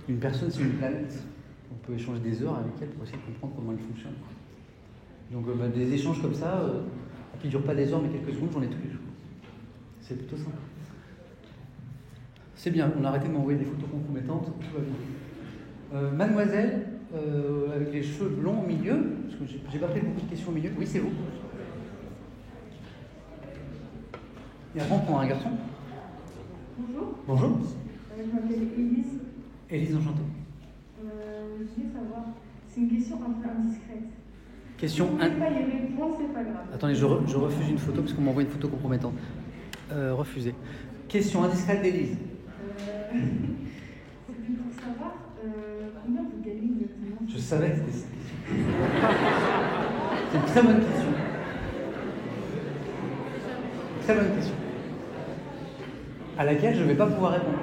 une personne c'est une planète. On peut échanger des heures avec elle pour essayer de comprendre comment elle fonctionne. Donc des échanges comme ça, qui ne durent pas des heures mais quelques secondes, j'en ai tous les jours. C'est plutôt sympa. C'est bien, on a arrêté de m'envoyer des photos compromettantes, tout va bien. Mademoiselle, avec les cheveux blonds au milieu, parce que j'ai pas pris beaucoup de questions au milieu. Oui, c'est vous. Et avant, on prend un garçon. Bonjour. Bonjour. Je m'appelle Élise. Élise, enchantée. Je voulais savoir, c'est une question un peu indiscrète. Question. Si vous ne pouvez pas y répondre, c'est pas grave. Attendez, je refuse une photo parce qu'on m'envoie une photo compromettante. Refusé. Question indiscrète d'Élise. C'était pour savoir combien vous gagnez exactement. Je savais que c'était cette question. C'est une très bonne question. Très bonne question. À laquelle je ne vais pas pouvoir répondre.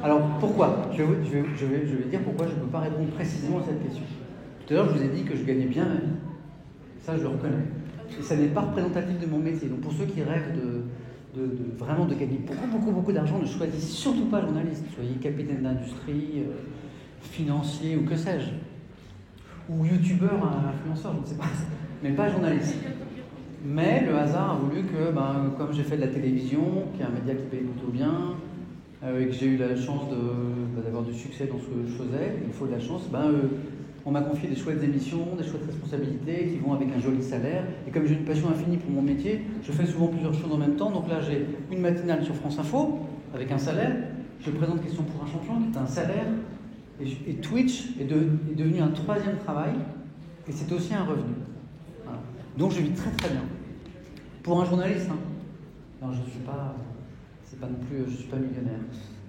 Alors pourquoi je vais dire pourquoi je ne peux pas répondre précisément à cette question. Tout à l'heure, je vous ai dit que je gagnais bien ma vie. Ça, je le reconnais. Et ça n'est pas représentatif de mon métier. Donc pour ceux qui rêvent vraiment de gagner beaucoup d'argent, ne choisissez surtout pas journaliste. Soyez capitaine d'industrie, financier ou que sais-je. Ou youtubeur, influenceur, je ne sais pas. Mais pas journaliste. Mais le hasard a voulu que, comme j'ai fait de la télévision, qui est un média qui paye plutôt bien, et que j'ai eu la chance d'avoir du succès dans ce que je faisais, il faut de la chance, on m'a confié des chouettes émissions, des chouettes responsabilités qui vont avec un joli salaire. Et comme j'ai une passion infinie pour mon métier, je fais souvent plusieurs choses en même temps. Donc là, j'ai une matinale sur France Info avec un salaire. Je présente Question pour un champion qui est un salaire. Et Twitch est devenu un troisième travail. Et c'est aussi un revenu. Voilà. Donc je vis très très bien. Pour un journaliste, non, je ne suis pas... C'est pas non plus... Je ne suis pas millionnaire.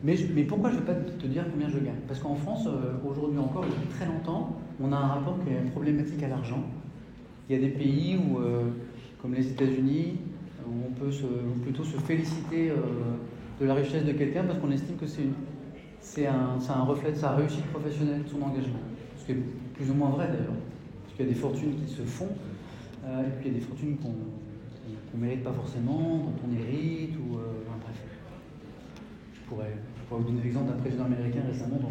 Mais pourquoi je ne vais pas te dire combien je gagne? Parce qu'en France, aujourd'hui encore, depuis très longtemps, on a un rapport qui est problématique à l'argent. Il y a des pays où, comme les États-Unis, où on peut plutôt se féliciter de la richesse de quelqu'un parce qu'on estime que c'est un reflet de sa réussite professionnelle, de son engagement. Ce qui est plus ou moins vrai d'ailleurs. Parce qu'il y a des fortunes qui se font, et puis il y a des fortunes qu'on ne mérite pas forcément, dont on hérite, ou bref. Je pourrais vous donner l'exemple d'un président américain récemment dont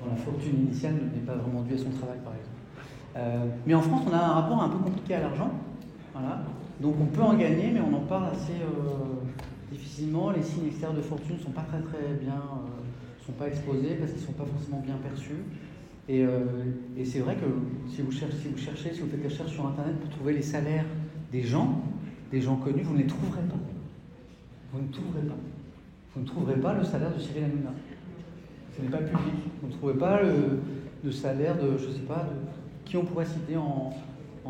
la fortune initiale n'est pas vraiment due à son travail, par exemple. Mais en France, on a un rapport un peu compliqué à l'argent. Voilà. Donc on peut en gagner, mais on en parle assez difficilement. Les signes extérieurs de fortune ne sont pas très bien, sont pas exposés parce qu'ils ne sont pas forcément bien perçus. Et c'est vrai que si vous faites des recherches sur Internet pour trouver les salaires des gens connus, vous ne les trouverez pas. Vous ne trouverez pas. Vous ne trouverez pas le salaire de Cyril Hanouna. Ce n'est pas public. Vous ne trouverez pas le salaire de, je ne sais pas, de qui on pourrait citer en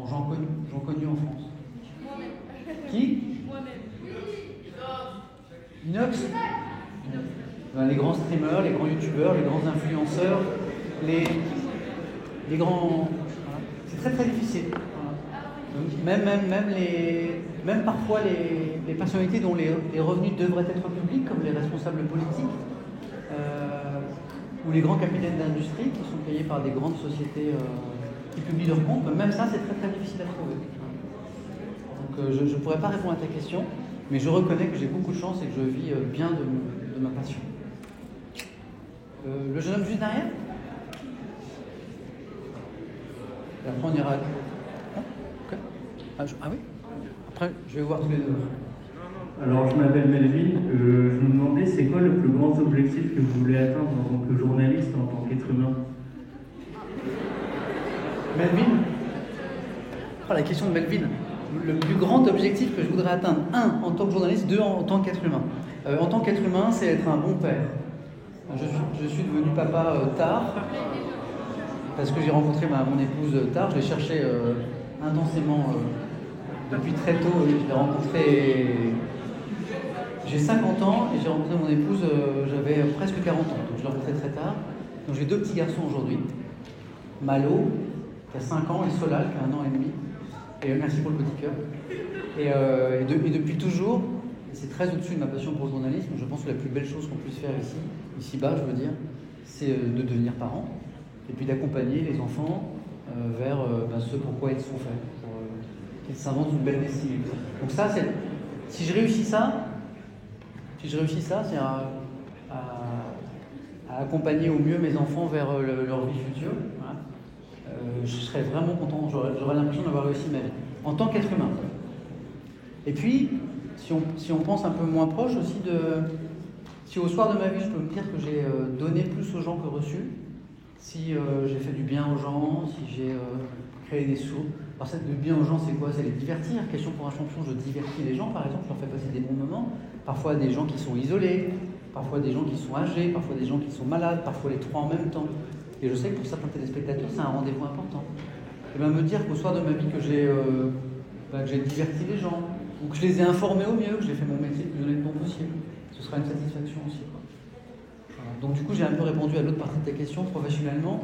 gens connus en France. Moi-même. Qui? Moi-même. Inox. Les grands streamers, les grands youtubeurs, les grands influenceurs, les grands... Voilà. C'est très très difficile. Voilà. Même parfois les personnalités dont les revenus devraient être publics, comme les responsables politiques, ou les grands capitaines d'industrie qui sont payés par des grandes sociétés qui publient leurs comptes, même ça c'est très très difficile à trouver. Donc je ne pourrais pas répondre à ta question, mais je reconnais que j'ai beaucoup de chance et que je vis bien de ma passion. Le jeune homme juste derrière? Et après on ira... Ah oui? Après, je vais voir tous les deux. Non, Alors, je m'appelle Melvin. Je me demandais, c'est quoi le plus grand objectif que vous voulez atteindre en tant que journaliste, en tant qu'être humain? Melvin? Oh, la question de Melvin. Le plus grand objectif que je voudrais atteindre, 1, en tant que journaliste, 2, en tant qu'être humain. En tant qu'être humain, c'est être un bon père. Je suis devenu papa tard, parce que j'ai rencontré mon épouse tard. Je l'ai cherché intensément depuis très tôt. Je l'ai rencontré... J'ai 50 ans et j'ai rencontré mon épouse, j'avais presque 40 ans. Donc je l'ai rencontré très tard. Donc j'ai 2 petits garçons aujourd'hui. Malo, qui a 5 ans, et Solal, qui a 1 an et demi. Et merci pour le petit cœur. Et depuis toujours, c'est très au-dessus de ma passion pour le journalisme, je pense que la plus belle chose qu'on puisse faire ici-bas, je veux dire, c'est de devenir parent, et puis d'accompagner les enfants vers ce pourquoi ils sont faits, pour qu'ils s'inventent une belle destinée. Donc ça, si je réussis ça, c'est à accompagner au mieux mes enfants vers leur vie future. Voilà. Je serais vraiment content, j'aurais l'impression d'avoir réussi ma vie, en tant qu'être humain. Et puis, si on pense un peu moins proche aussi si au soir de ma vie, je peux me dire que j'ai donné plus aux gens que reçu, si j'ai fait du bien aux gens, si j'ai créé des sous. Alors, du bien aux gens, c'est quoi? C'est les divertir. Question pour un champion, je divertis les gens, par exemple, je leur fais passer des bons moments. Parfois des gens qui sont isolés, parfois des gens qui sont âgés, parfois des gens qui sont malades, parfois les 3 en même temps. Et je sais que pour certains téléspectateurs, c'est un rendez-vous important. Et bien me dire qu'au soir de ma vie, que j'ai diverti les gens, ou que je les ai informés au mieux, que j'ai fait mon métier le plus honnêtement possible, ce sera une satisfaction aussi. Voilà. Donc du coup, j'ai un peu répondu à l'autre partie de ta question. Professionnellement,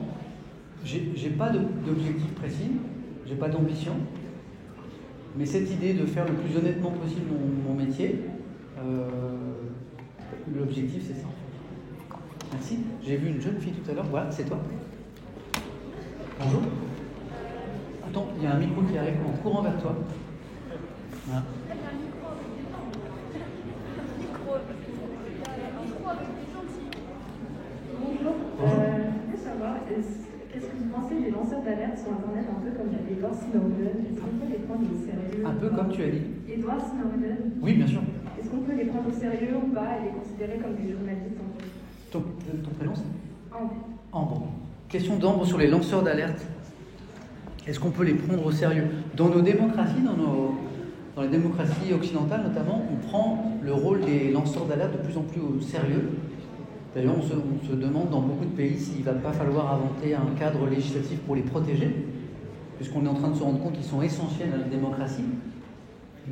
j'ai pas d'objectif précis, j'ai pas d'ambition, mais cette idée de faire le plus honnêtement possible mon métier, l'objectif c'est ça. Merci. J'ai vu une jeune fille tout à l'heure. Voilà, c'est toi. Bonjour. Attends, il y a un micro qui arrive en courant vers toi. Voilà. Bonjour. Je voulais savoir, qu'est-ce que vous pensez des lanceurs d'alerte sur Internet, un peu comme Edward Snowden? Est-ce qu'on peut les prendre au sérieux? Un peu comme tu as dit. Edward Snowden? Oui, bien sûr. Est-ce qu'on peut les prendre au sérieux ou pas et les considérer comme des journalistes en fait? Ton prénom, c'est Ambre. Ambre. Question d'Ambre sur les lanceurs d'alerte. Est-ce qu'on peut les prendre au sérieux? Dans nos démocraties, dans les démocraties occidentales notamment, on prend le rôle des lanceurs d'alerte de plus en plus au sérieux. D'ailleurs, on se demande dans beaucoup de pays s'il ne va pas falloir inventer un cadre législatif pour les protéger, puisqu'on est en train de se rendre compte qu'ils sont essentiels à la démocratie.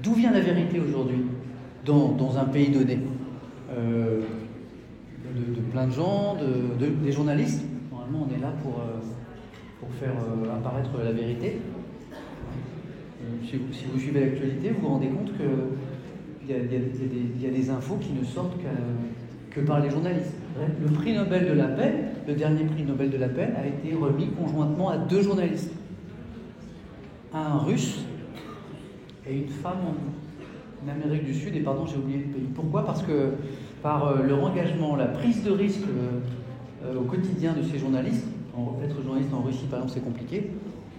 D'où vient la vérité aujourd'hui dans un pays donné? De plein de gens, des journalistes. Normalement, on est là pour faire apparaître la vérité. Si vous suivez l'actualité, vous vous rendez compte qu'il y a des infos qui ne sortent que par les journalistes. Le prix Nobel de la paix, le dernier prix Nobel de la paix, a été remis conjointement à 2 journalistes. Un Russe et une femme en Amérique du Sud, et pardon, j'ai oublié le pays. Pourquoi? Parce que par leur engagement, la prise de risque au quotidien de ces journalistes, être journaliste en Russie par exemple c'est compliqué,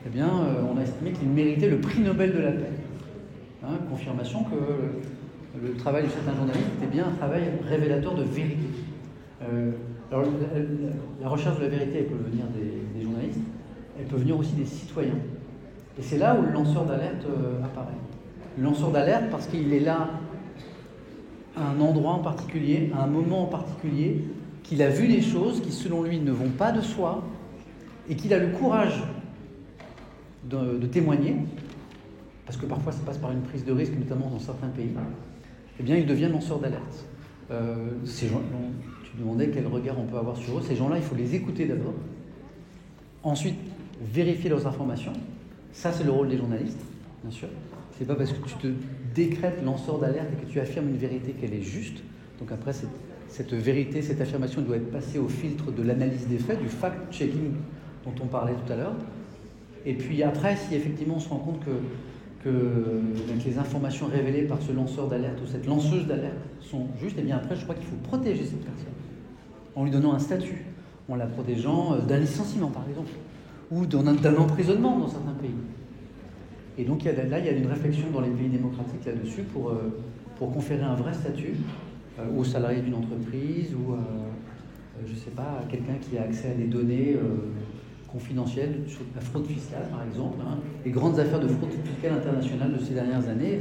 eh bien on a estimé qu'ils méritaient le prix Nobel de la paix. Confirmation que le travail de certains journalistes était bien un travail révélateur de vérité. Alors la recherche de la vérité, elle peut venir des journalistes, elle peut venir aussi des citoyens. Et c'est là où le lanceur d'alerte apparaît. Le lanceur d'alerte parce qu'il est là à un endroit en particulier, à un moment en particulier, qu'il a vu des choses qui, selon lui, ne vont pas de soi, et qu'il a le courage de témoigner, parce que parfois ça passe par une prise de risque, notamment dans certains pays, eh bien il devient lanceur d'alerte. Ces gens, tu demandais quel regard on peut avoir sur eux. Ces gens-là, il faut les écouter d'abord. Ensuite, vérifier leurs informations. Ça, c'est le rôle des journalistes, bien sûr. C'est pas parce que tu te décrètes lanceur d'alerte et que tu affirmes une vérité qu'elle est juste. Donc après, cette vérité, cette affirmation doit être passée au filtre de l'analyse des faits, du fact-checking dont on parlait tout à l'heure. Et puis après, si effectivement on se rend compte que les informations révélées par ce lanceur d'alerte ou cette lanceuse d'alerte sont justes, et bien après, je crois qu'il faut protéger cette personne en lui donnant un statut, en la protégeant d'un licenciement, par exemple, ou d'un emprisonnement dans certains pays. Et donc là, il y a une réflexion dans les pays démocratiques là-dessus pour pour conférer un vrai statut aux salariés d'une entreprise ou, je ne sais pas, à quelqu'un qui a accès à des données confidentielles sur la fraude fiscale, par exemple. Les grandes affaires de fraude fiscale internationale de ces dernières années,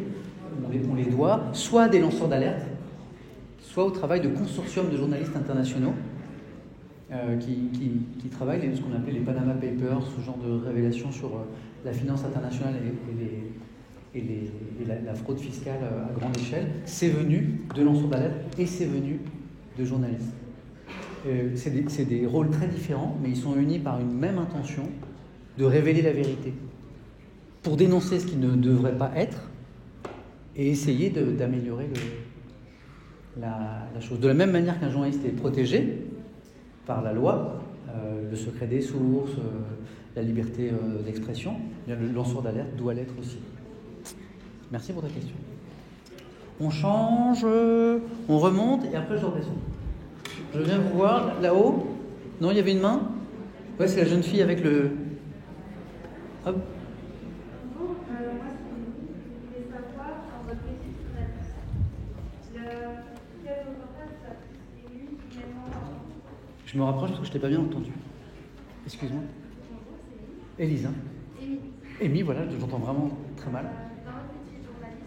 on les doit soit à des lanceurs d'alerte, soit au travail de consortiums de journalistes internationaux qui travaillent ce qu'on appelait les Panama Papers, ce genre de révélations sur la finance internationale et la fraude fiscale à grande échelle. C'est venu de lanceurs d'alerte et c'est venu de journalistes. C'est des rôles très différents, mais ils sont unis par une même intention de révéler la vérité, pour dénoncer ce qui ne devrait pas être et essayer d'améliorer la chose. De la même manière qu'un journaliste est protégé par la loi, le secret des sources, la liberté d'expression, le lanceur d'alerte doit l'être aussi. Merci pour ta question. On change, on remonte et après je redescends. Je viens vous voir là-haut. Non, il y avait une main. Ouais, c'est la jeune fille avec le... Hop. Bonjour, moi c'est je voulais savoir dans votre métier de journaliste, quel reportage vous a plus ému humainement? Je me rapproche parce que je t'ai pas bien entendu. Excuse-moi. Bonjour, c'est Élise. Élise, hein. Amy, voilà, j'entends vraiment très mal. Dans votre métier de journaliste,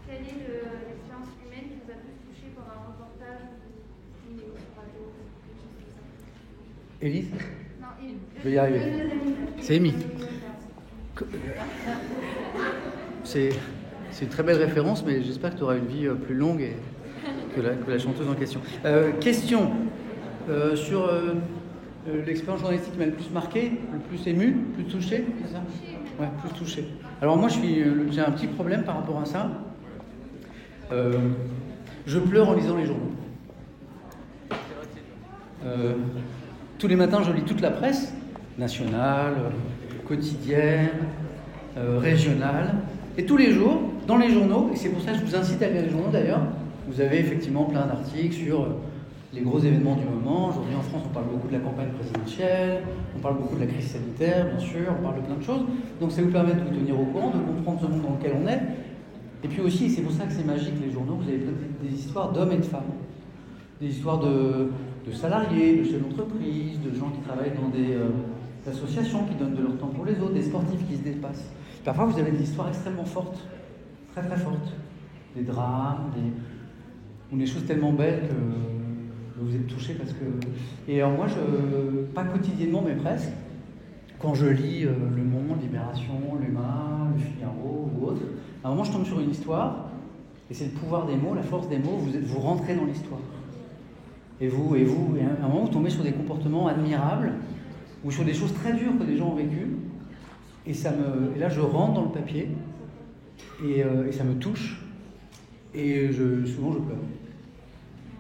quelle est l'expérience humaine qui vous a plus touché pendant un reportage ou une radio, quelque chose comme ça? Élise? Non, Élise. Je vais y arriver. C'est Amy. C'est une très belle référence, mais j'espère que tu auras une vie plus longue que la chanteuse en question. Question sur l'expérience journalistique qui m'a le plus marqué, le plus ému, le plus touché, c'est ça? Ouais, plus touché. Alors moi, j'ai un petit problème par rapport à ça. Je pleure en lisant les journaux. Tous les matins, je lis toute la presse, nationale, quotidienne, régionale, et tous les jours, dans les journaux, et c'est pour ça que je vous incite à lire les journaux d'ailleurs, vous avez effectivement plein d'articles sur les gros événements du moment. Aujourd'hui en France, on parle beaucoup de la campagne présidentielle, on parle beaucoup de la crise sanitaire, bien sûr, on parle de plein de choses. Donc ça vous permet de vous tenir au courant, de comprendre ce monde dans lequel on est. Et puis aussi, et c'est pour ça que c'est magique les journaux, vous avez des histoires d'hommes et de femmes, des histoires de salariés, de chefs d'entreprise, de gens qui travaillent dans des associations qui donnent de leur temps pour les autres, des sportifs qui se dépassent. Parfois, vous avez des histoires extrêmement fortes, très très fortes, des drames, ou des choses tellement belles que vous êtes touchés parce que... Et alors moi, pas quotidiennement, mais presque, quand je lis Le Monde, Libération, L'Humain, Le Figaro ou autre, à un moment, je tombe sur une histoire, et c'est le pouvoir des mots, la force des mots, vous rentrez dans l'histoire. Et à un moment, vous tombez sur des comportements admirables, ou sur des choses très dures que des gens ont vécues, et là, je rentre dans le papier, et ça me touche, et souvent, je pleure.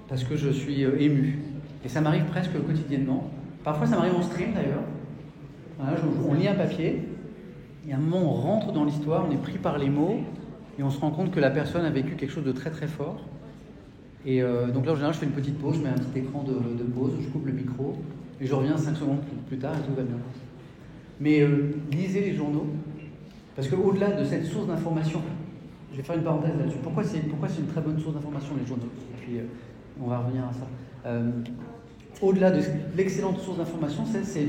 Parce que je suis ému. Et ça m'arrive presque quotidiennement. Parfois, ça m'arrive en stream, d'ailleurs. Voilà, on lit un papier, et à un moment, on rentre dans l'histoire, on est pris par les mots, et on se rend compte que la personne a vécu quelque chose de très, très fort. Et donc là, en général, je fais une petite pause, je mets un petit écran de pause, je coupe le micro, et je reviens 5 secondes plus tard, et tout va bien. Mais lisez les journaux, parce qu'au-delà de cette source d'information, je vais faire une parenthèse là-dessus. Pourquoi c'est une très bonne source d'information, les journaux? Et puis, on va revenir à ça. Au-delà de l'excellente source d'information, c'est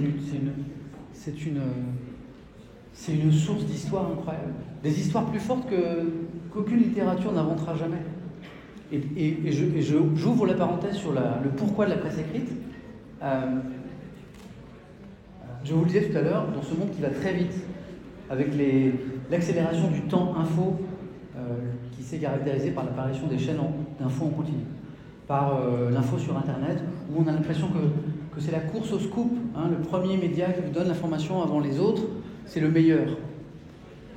une source d'histoire incroyable. Des histoires plus fortes qu'aucune littérature n'inventera jamais. Et j'ouvre la parenthèse sur le pourquoi de la presse écrite. Je vous le disais tout à l'heure, dans ce monde qui va très vite, avec l'accélération du temps info, qui s'est caractérisée par l'apparition des chaînes d'infos en continu, par l'info sur Internet, où on a l'impression que c'est la course au scoop, hein, le premier média qui vous donne l'information avant les autres, c'est le meilleur.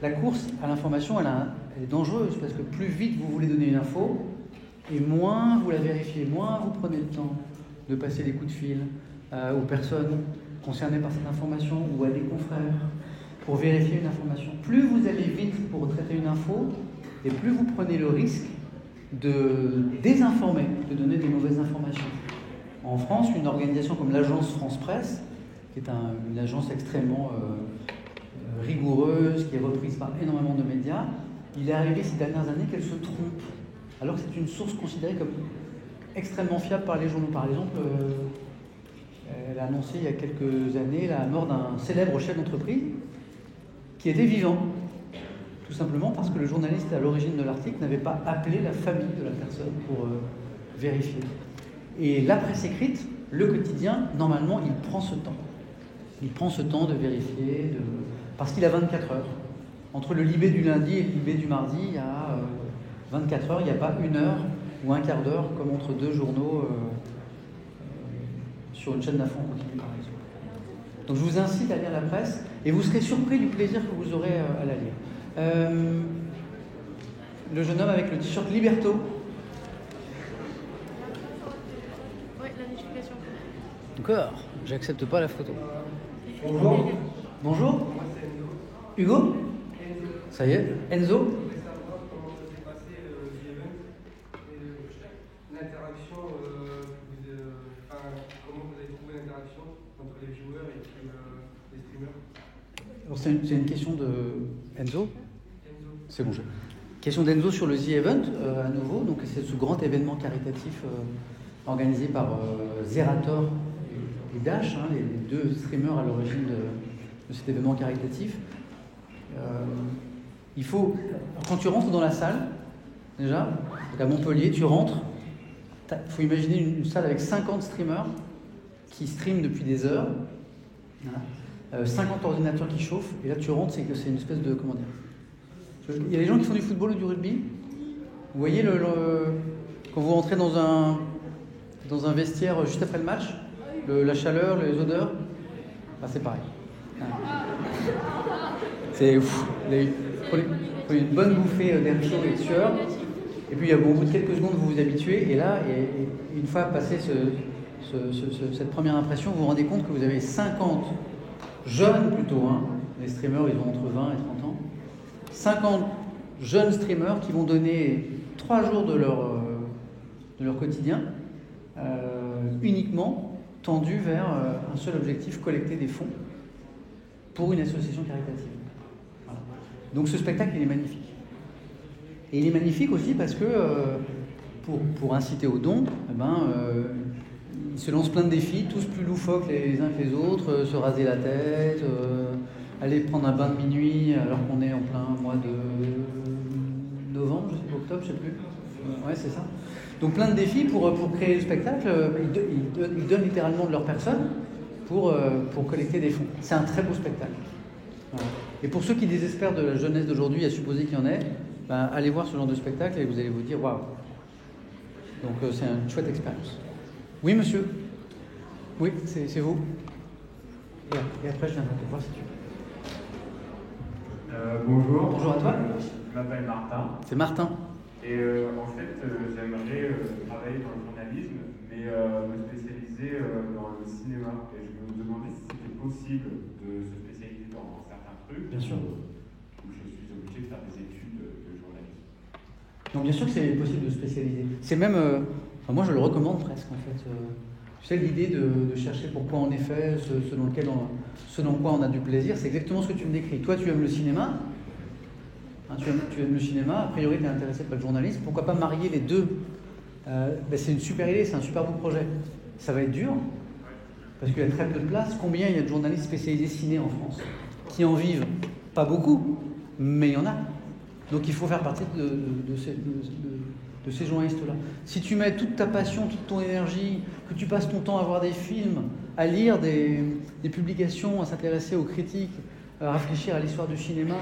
La course à l'information, elle est dangereuse, parce que plus vite vous voulez donner une info, et moins vous la vérifiez, moins vous prenez le temps de passer des coups de fil aux personnes concernées par cette information ou à des confrères pour vérifier une information. Plus vous allez vite pour traiter une info, et plus vous prenez le risque de désinformer, de donner des mauvaises informations. En France, une organisation comme l'agence France Presse, qui est une agence extrêmement rigoureuse, qui est reprise par énormément de médias, il est arrivé ces dernières années qu'elle se trompe alors que c'est une source considérée comme extrêmement fiable par les journaux. Par exemple, elle a annoncé il y a quelques années la mort d'un célèbre chef d'entreprise qui était vivant, tout simplement parce que le journaliste à l'origine de l'article n'avait pas appelé la famille de la personne pour vérifier. Et la presse écrite, le quotidien, normalement, il prend ce temps. Il prend ce temps de vérifier, parce qu'il a 24 heures. Entre le Libé du lundi et le Libé du mardi, il y a 24 heures, il n'y a pas une heure ou un quart d'heure comme entre deux journaux sur une chaîne d'infos en continu, par exemple. Donc je vous incite à lire la presse et vous serez surpris du plaisir que vous aurez à la lire. Le jeune homme avec le t-shirt Liberto. Oui, la notification. D'accord, j'accepte pas la photo. Bonjour. Bonjour. Hugo. Ça y est, Enzo. Comment s'est passé l'event et l'interaction, comment vous avez trouvé l'interaction entre les viewers et puis les streamers? Alors c'est une question de Enzo. C'est bon. Question d'Enzo sur le The Event à nouveau. Donc c'est ce grand événement caritatif organisé par Zerator et Dash, hein, les deux streamers à l'origine de cet événement caritatif. Il faut, quand tu rentres dans la salle, déjà, à Montpellier, tu rentres, il faut imaginer une salle avec 50 streamers qui streament depuis des heures, voilà. 50 ordinateurs qui chauffent, et là tu rentres, c'est une espèce de, comment dire, il y a des gens qui font du football ou du rugby, vous voyez quand vous rentrez dans un vestiaire juste après le match, la chaleur, les odeurs, bah, c'est pareil. C'est ouf. Faut une bonne bouffée d'air chaud et de sueur. Et puis, au bout de quelques secondes, vous vous habituez. Et là, une fois passé cette première impression, vous vous rendez compte que vous avez 50 jeunes plutôt, hein, les streamers, ils ont entre 20 et 30 ans, 50 jeunes streamers qui vont donner 3 jours de leur quotidien uniquement tendu vers un seul objectif, collecter des fonds pour une association caritative. Voilà. Donc ce spectacle, il est magnifique. Et il est magnifique aussi parce que, pour inciter aux dons, ils se lancent plein de défis, tous plus loufoques les uns que les autres, se raser la tête, aller prendre un bain de minuit alors qu'on est en plein mois de novembre, octobre, je sais plus. Ouais, c'est ça. Donc plein de défis pour créer le spectacle. Ils donnent littéralement de leur personne pour collecter des fonds. C'est un très beau spectacle. Voilà. Et pour ceux qui désespèrent de la jeunesse d'aujourd'hui, à supposer qu'il y en ait, allez voir ce genre de spectacle et vous allez vous dire waouh. Donc c'est une chouette expérience. Oui, monsieur. Oui, c'est vous. Et après, je viendrai te voir si tu veux. Bonjour. Bonjour à toi. Je m'appelle Martin. C'est Martin. Et en fait, j'aimerais travailler dans le journalisme, mais me spécialiser dans le cinéma. Et je me demandais si c'était possible de se spécialiser dans certains trucs. Bien sûr. Où je suis obligé de faire des études de journalisme. Donc bien sûr que c'est possible de se spécialiser. C'est même, moi je le recommande presque en fait. Tu sais, l'idée de chercher pourquoi en effet, ce dans quoi on a du plaisir, c'est exactement ce que tu me décris. Toi tu aimes le cinéma, hein, tu aimes le cinéma, a priori tu es intéressé par le journalisme, pourquoi pas marier les deux? C'est une super idée, c'est un super beau projet. Ça va être dur, parce qu'il y a très peu de place. Combien il y a de journalistes spécialisés ciné en France qui en vivent? Pas beaucoup, mais il y en a. Donc il faut faire partie de ces journalistes-là. Si tu mets toute ta passion, toute ton énergie, que tu passes ton temps à voir des films, à lire des publications, à s'intéresser aux critiques, à réfléchir à l'histoire du cinéma,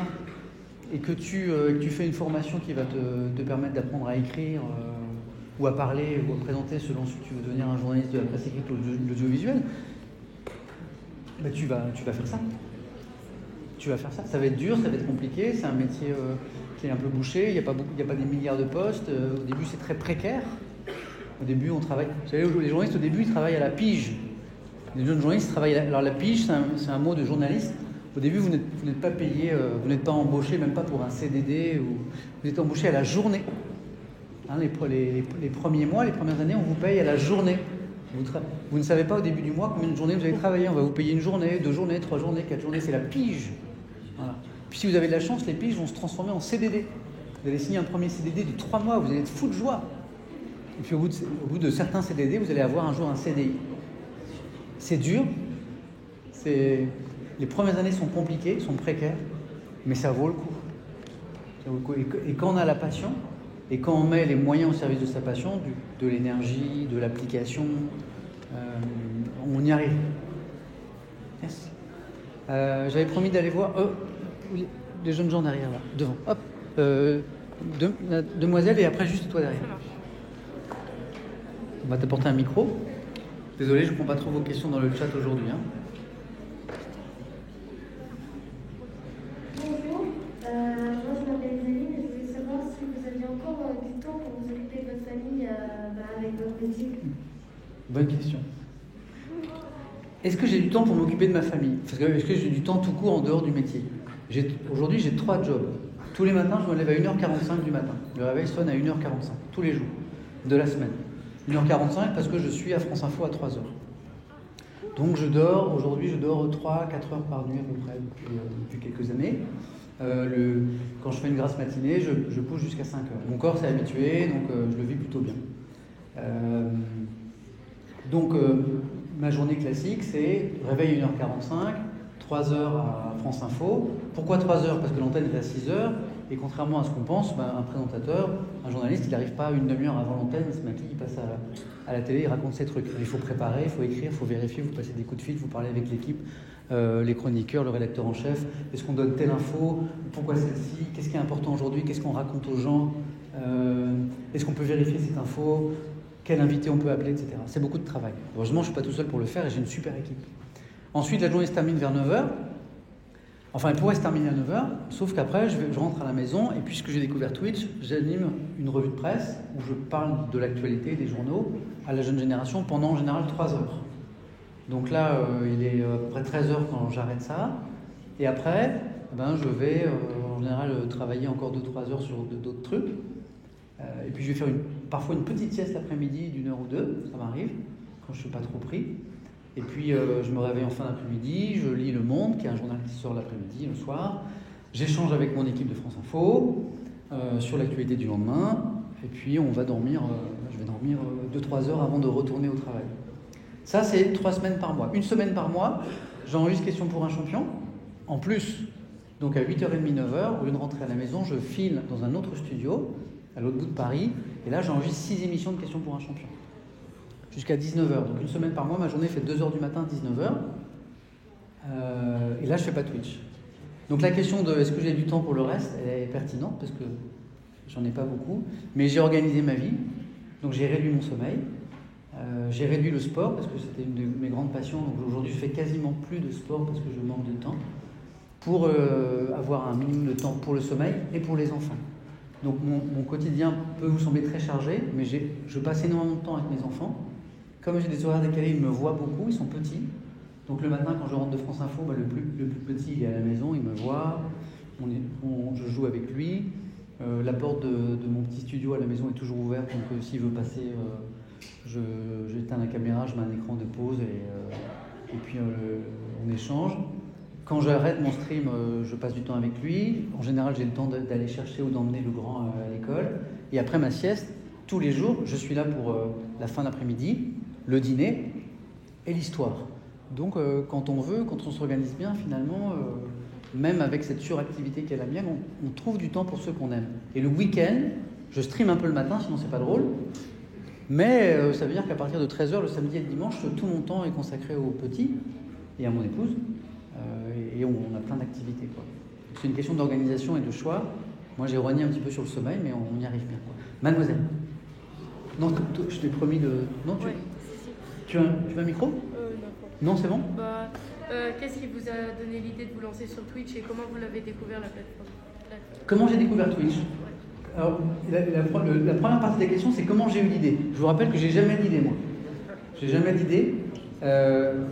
et que tu fais une formation qui va te permettre d'apprendre à écrire ou à parler ou à présenter selon si tu veux devenir un journaliste de la presse écrite ou de l'audiovisuel, tu vas faire ça. Tu vas faire ça. Ça va être dur, ça va être compliqué, c'est un métier qui est un peu bouché, il n'y a pas des milliards de postes. Au début, c'est très précaire. Au début, on travaille... Vous savez, les journalistes, au début, ils travaillent à la pige. Les jeunes journalistes travaillent... Alors, la pige, c'est un mot de journaliste. Au début, vous n'êtes pas payé, vous n'êtes pas embauché, même pas pour un CDD, vous êtes embauché à la journée. Hein, les premiers mois, les premières années, on vous paye à la journée. Vous ne savez pas au début du mois combien de journées vous allez travailler. On va vous payer 1 journée, 2 journées, 3 journées, 4 journées. C'est la pige. Voilà. Puis si vous avez de la chance, les piges vont se transformer en CDD. Vous allez signer un premier CDD de 3 mois, vous allez être fou de joie. Et puis au bout de certains CDD, vous allez avoir un jour un CDI. C'est dur, les premières années sont compliquées, sont précaires, mais ça vaut le coup. Ça vaut le coup. Et quand on a la passion, et quand on met les moyens au service de sa passion, de l'énergie, de l'application, on y arrive. Yes. J'avais promis d'aller voir les jeunes gens derrière, là, devant. Hop, la demoiselle, et après juste toi derrière. On va t'apporter un micro. Désolé, je ne prends pas trop vos questions dans le chat aujourd'hui. Bonjour, moi je m'appelle Zéline et je voulais savoir si vous aviez encore du temps pour vous occuper de votre famille avec votre métier. Bonne question. Est-ce que j'ai du temps pour m'occuper de ma famille? Est-ce que j'ai du temps tout court en dehors du métier? Aujourd'hui, j'ai 3 jobs. Tous les matins, je me lève à 1h45 du matin. Le réveil sonne à 1h45, tous les jours, de la semaine. 1h45 parce que je suis à France Info à 3h. Donc aujourd'hui je dors 3-4 heures par nuit à peu près depuis quelques années. Quand je fais une grasse matinée, je pousse jusqu'à 5 heures. Mon corps s'est habitué, donc je le vis plutôt bien. Ma journée classique, c'est réveil 1h45, 3 heures à France Info. Pourquoi 3 heures? Parce que l'antenne est à 6 heures. Et contrairement à ce qu'on pense, un présentateur, un journaliste, il n'arrive pas une demi-heure avant l'antenne, il se maquille, il passe à la télé, il raconte ses trucs. Il faut préparer, il faut écrire, il faut vérifier, vous passez des coups de fil, vous parlez avec l'équipe, les chroniqueurs, le rédacteur en chef. Est-ce qu'on donne telle info? Pourquoi celle-ci? Qu'est-ce qui est important aujourd'hui? Qu'est-ce qu'on raconte aux gens? Est-ce qu'on peut vérifier cette info? Quel invité on peut appeler, etc. C'est beaucoup de travail. Heureusement, je ne suis pas tout seul pour le faire et j'ai une super équipe. Ensuite, la journée se termine vers 9h. Enfin, elle pourrait se terminer à 9h, sauf qu'après, je rentre à la maison et puisque j'ai découvert Twitch, j'anime une revue de presse où je parle de l'actualité des journaux à la jeune génération pendant en général 3 heures. Donc là, il est à peu près 13h quand j'arrête ça. Et après, je vais en général travailler encore 2-3 heures sur d'autres trucs. Et puis je vais faire parfois une petite sieste l'après-midi d'1 heure ou 2, ça m'arrive, quand je ne suis pas trop pris. Et puis je me réveille en fin d'après-midi, je lis Le Monde, qui est un journal qui sort l'après-midi, le soir. J'échange avec mon équipe de France Info sur l'actualité du lendemain. Et puis on va dormir, je vais dormir 2-3 heures avant de retourner au travail. Ça, c'est 3 semaines par mois. Une semaine par mois, j'enregistre Question pour un champion. En plus, donc à 8h30, 9h, au lieu de rentrer à la maison, je file dans un autre studio, à l'autre bout de Paris. Et là, j'enregistre 6 émissions de Question pour un champion. Jusqu'à 19h. Donc une semaine par mois, ma journée fait 2h du matin, 19h. Et là, je ne fais pas Twitch. Donc la question de est-ce que j'ai du temps pour le reste, elle est pertinente parce que j'en ai pas beaucoup. Mais j'ai organisé ma vie. Donc j'ai réduit mon sommeil. J'ai réduit le sport parce que c'était une de mes grandes passions. Donc aujourd'hui, je fais quasiment plus de sport parce que je manque de temps pour avoir un minimum de temps pour le sommeil et pour les enfants. Donc mon quotidien peut vous sembler très chargé, mais je passe énormément de temps avec mes enfants. Comme j'ai des horaires décalés, ils me voient beaucoup, ils sont petits. Donc le matin, quand je rentre de France Info, le plus petit, il est à la maison, il me voit, je joue avec lui. La porte de mon petit studio à la maison est toujours ouverte, donc s'il veut passer, j'éteins la caméra, je mets un écran de pause et puis on échange. Quand j'arrête mon stream, je passe du temps avec lui. En général, j'ai le temps d'aller chercher ou d'emmener le grand à l'école. Et après ma sieste, tous les jours, je suis là pour la fin d'après-midi, le dîner et l'histoire. Donc, quand on veut, quand on s'organise bien, finalement, même avec cette suractivité qu'est la mienne, on trouve du temps pour ceux qu'on aime. Et le week-end, je stream un peu le matin, sinon c'est pas drôle. Mais ça veut dire qu'à partir de 13h, le samedi et le dimanche, tout mon temps est consacré aux petits et à mon épouse. Et on a plein d'activités, quoi. C'est une question d'organisation et de choix. Moi, j'ai rogné un petit peu sur le sommeil, mais on y arrive bien, quoi. Mademoiselle. Non, je t'ai promis de... Non, tu as un micro? Non, c'est bon? Qu'est-ce qui vous a donné l'idée de vous lancer sur Twitch et comment vous l'avez découvert, la plateforme? Comment j'ai découvert Twitch? Alors, la première partie de la question, c'est comment j'ai eu l'idée. Je vous rappelle que j'ai jamais d'idée, moi. J'ai jamais d'idée.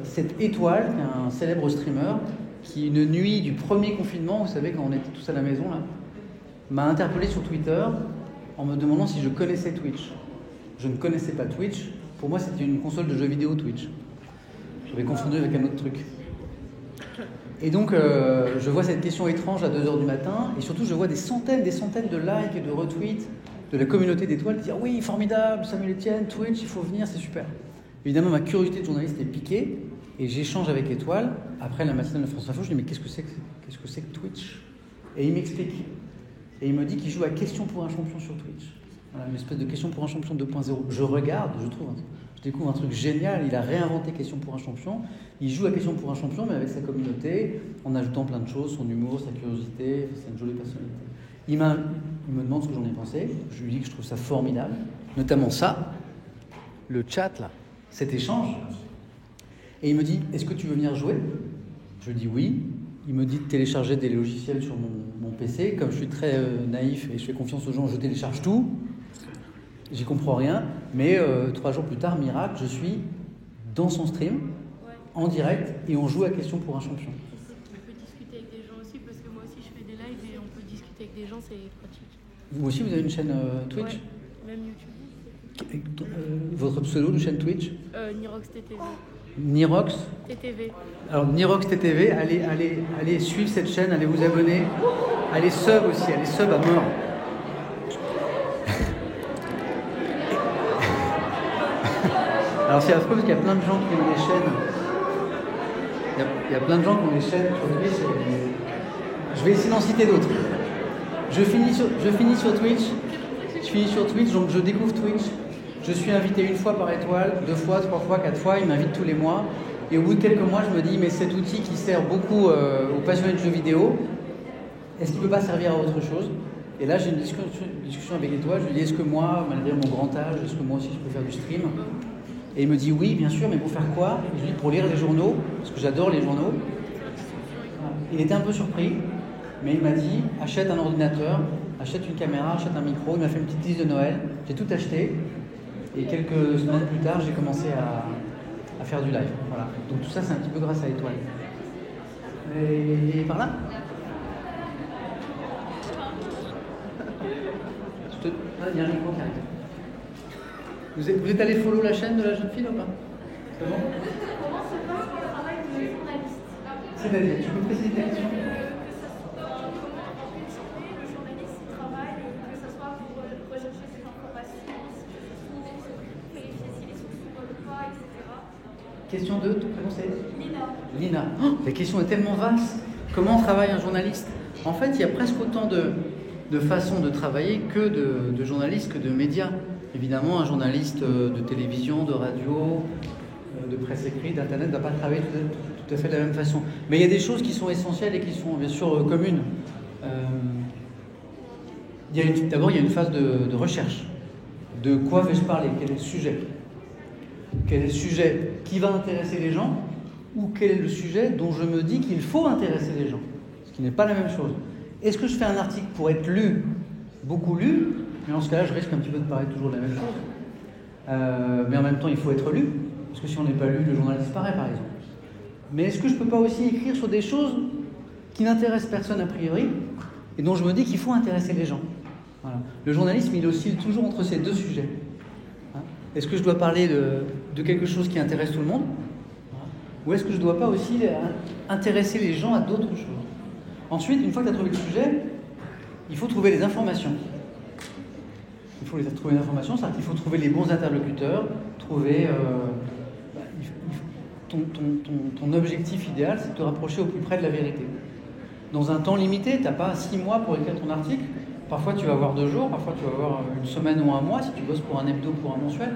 Cette étoile, un célèbre streamer, qui une nuit du premier confinement, vous savez, quand on était tous à la maison, là, m'a interpellé sur Twitter en me demandant si je connaissais Twitch. Je ne connaissais pas Twitch. Pour moi, c'était une console de jeux vidéo Twitch. J'avais confondu avec un autre truc. Et donc, je vois cette question étrange à 2h du matin, et surtout, je vois des centaines de likes et de retweets de la communauté d'Étoile dire « Oui, formidable, Samuel Etienne, Twitch, il faut venir, c'est super ». Évidemment, ma curiosité de journaliste est piquée, et j'échange avec Étoile. Après la matinale de France Info, je lui dis « Mais qu'est-ce que c'est que Twitch ?» Et il m'explique. Et il me dit qu'il joue à Question pour un champion sur Twitch. Voilà, une espèce de Question pour un champion 2.0. Je regarde, je découvre un truc génial. Il a réinventé Question pour un champion. Il joue à Question pour un champion, mais avec sa communauté, en ajoutant plein de choses, son humour, sa curiosité, c'est une jolie personnalité. Il me demande ce que j'en ai pensé. Je lui dis que je trouve ça formidable, notamment ça, le chat là, cet échange. Et il me dit, est-ce que tu veux venir jouer ? Je lui dis oui. Il me dit de télécharger des logiciels sur mon PC. Comme je suis très naïf et je fais confiance aux gens, je télécharge tout. J'y comprends rien. Mais 3 jours plus tard, miracle, je suis dans son stream, en direct, et on joue à Question pour un champion. On peut discuter avec des gens aussi, parce que moi aussi je fais des lives et on peut discuter avec des gens, c'est pratique. Vous aussi, vous avez une chaîne Twitch ? Ouais, même YouTube. Votre pseudo de chaîne Twitch ? Nirox TTV. Nirox TTV. Alors Nirox TTV, allez suivre cette chaîne, allez vous abonner, allez sub aussi, allez sub à mort. Alors c'est affreux parce qu'il y a plein de gens qui ont des chaînes. Il y a plein de gens qui ont des chaînes sur Twitch. Je vais essayer d'en citer d'autres. Je finis sur Twitch, donc je découvre Twitch. Je suis invité 1 fois par Étoile, 2 fois, 3 fois, 4 fois, il m'invite tous les mois. Et au bout de quelques mois, je me dis, mais cet outil qui sert beaucoup aux passionnés de jeux vidéo, est-ce qu'il ne peut pas servir à autre chose ? Et là, j'ai une discussion avec Étoile, je lui dis, est-ce que moi, malgré mon grand âge, est-ce que moi aussi je peux faire du stream ? Et il me dit, oui, bien sûr, mais pour faire quoi ? Et je lui dis, pour lire les journaux, parce que j'adore les journaux. Il était un peu surpris, mais il m'a dit, achète un ordinateur, achète une caméra, achète un micro. Il m'a fait une petite liste de Noël, j'ai tout acheté. Et quelques semaines plus tard, j'ai commencé à faire du live. Voilà. Donc tout ça, c'est un petit peu grâce à Étoile. Et par là il y a un micro qui arrive. Vous êtes allé follow la chaîne de la jeune fille ou pas ? C'est bon ? Comment se passe le travail de journaliste ? C'est-à-dire, tu peux préciser ta question ? Comment en une journée le journaliste travaille, que ce soit pour rechercher ses informations, vérifier si les sources ne volent pas, etc. Question 2, ton prénom c'est ? Lina. Oh, la question est tellement vaste. Comment travaille un journaliste ? En fait, il y a presque autant de façons de travailler que de journalistes, que de médias. Évidemment, un journaliste de télévision, de radio, de presse écrite, d'internet ne va pas travailler tout à fait de la même façon. Mais il y a des choses qui sont essentielles et qui sont bien sûr communes. D'abord, il y a une phase de recherche. De quoi vais-je parler ? Quel est le sujet ? Quel est le sujet qui va intéresser les gens ? Ou quel est le sujet dont je me dis qu'il faut intéresser les gens ? Ce qui n'est pas la même chose. Est-ce que je fais un article pour être lu, beaucoup lu ? Mais en ce cas-là, je risque un petit peu de paraître toujours la même chose. Mais en même temps, il faut être lu. Parce que si on n'est pas lu, le journal disparaît, par exemple. Mais est-ce que je ne peux pas aussi écrire sur des choses qui n'intéressent personne a priori et dont je me dis qu'il faut intéresser les gens ? Voilà. Le journalisme, il oscille toujours entre ces deux sujets. Est-ce que je dois parler de quelque chose qui intéresse tout le monde ? Ou est-ce que je ne dois pas aussi intéresser les gens à d'autres choses ? Ensuite, une fois que tu as trouvé le sujet, il faut trouver les informations. Il faut trouver les informations, c'est-à-dire qu'il faut trouver les bons interlocuteurs, trouver... ton objectif idéal, c'est de te rapprocher au plus près de la vérité. Dans un temps limité, tu n'as pas 6 mois pour écrire ton article. Parfois, tu vas avoir 2 jours, parfois, tu vas avoir une semaine ou un mois, si tu bosses pour un hebdo, pour un mensuel.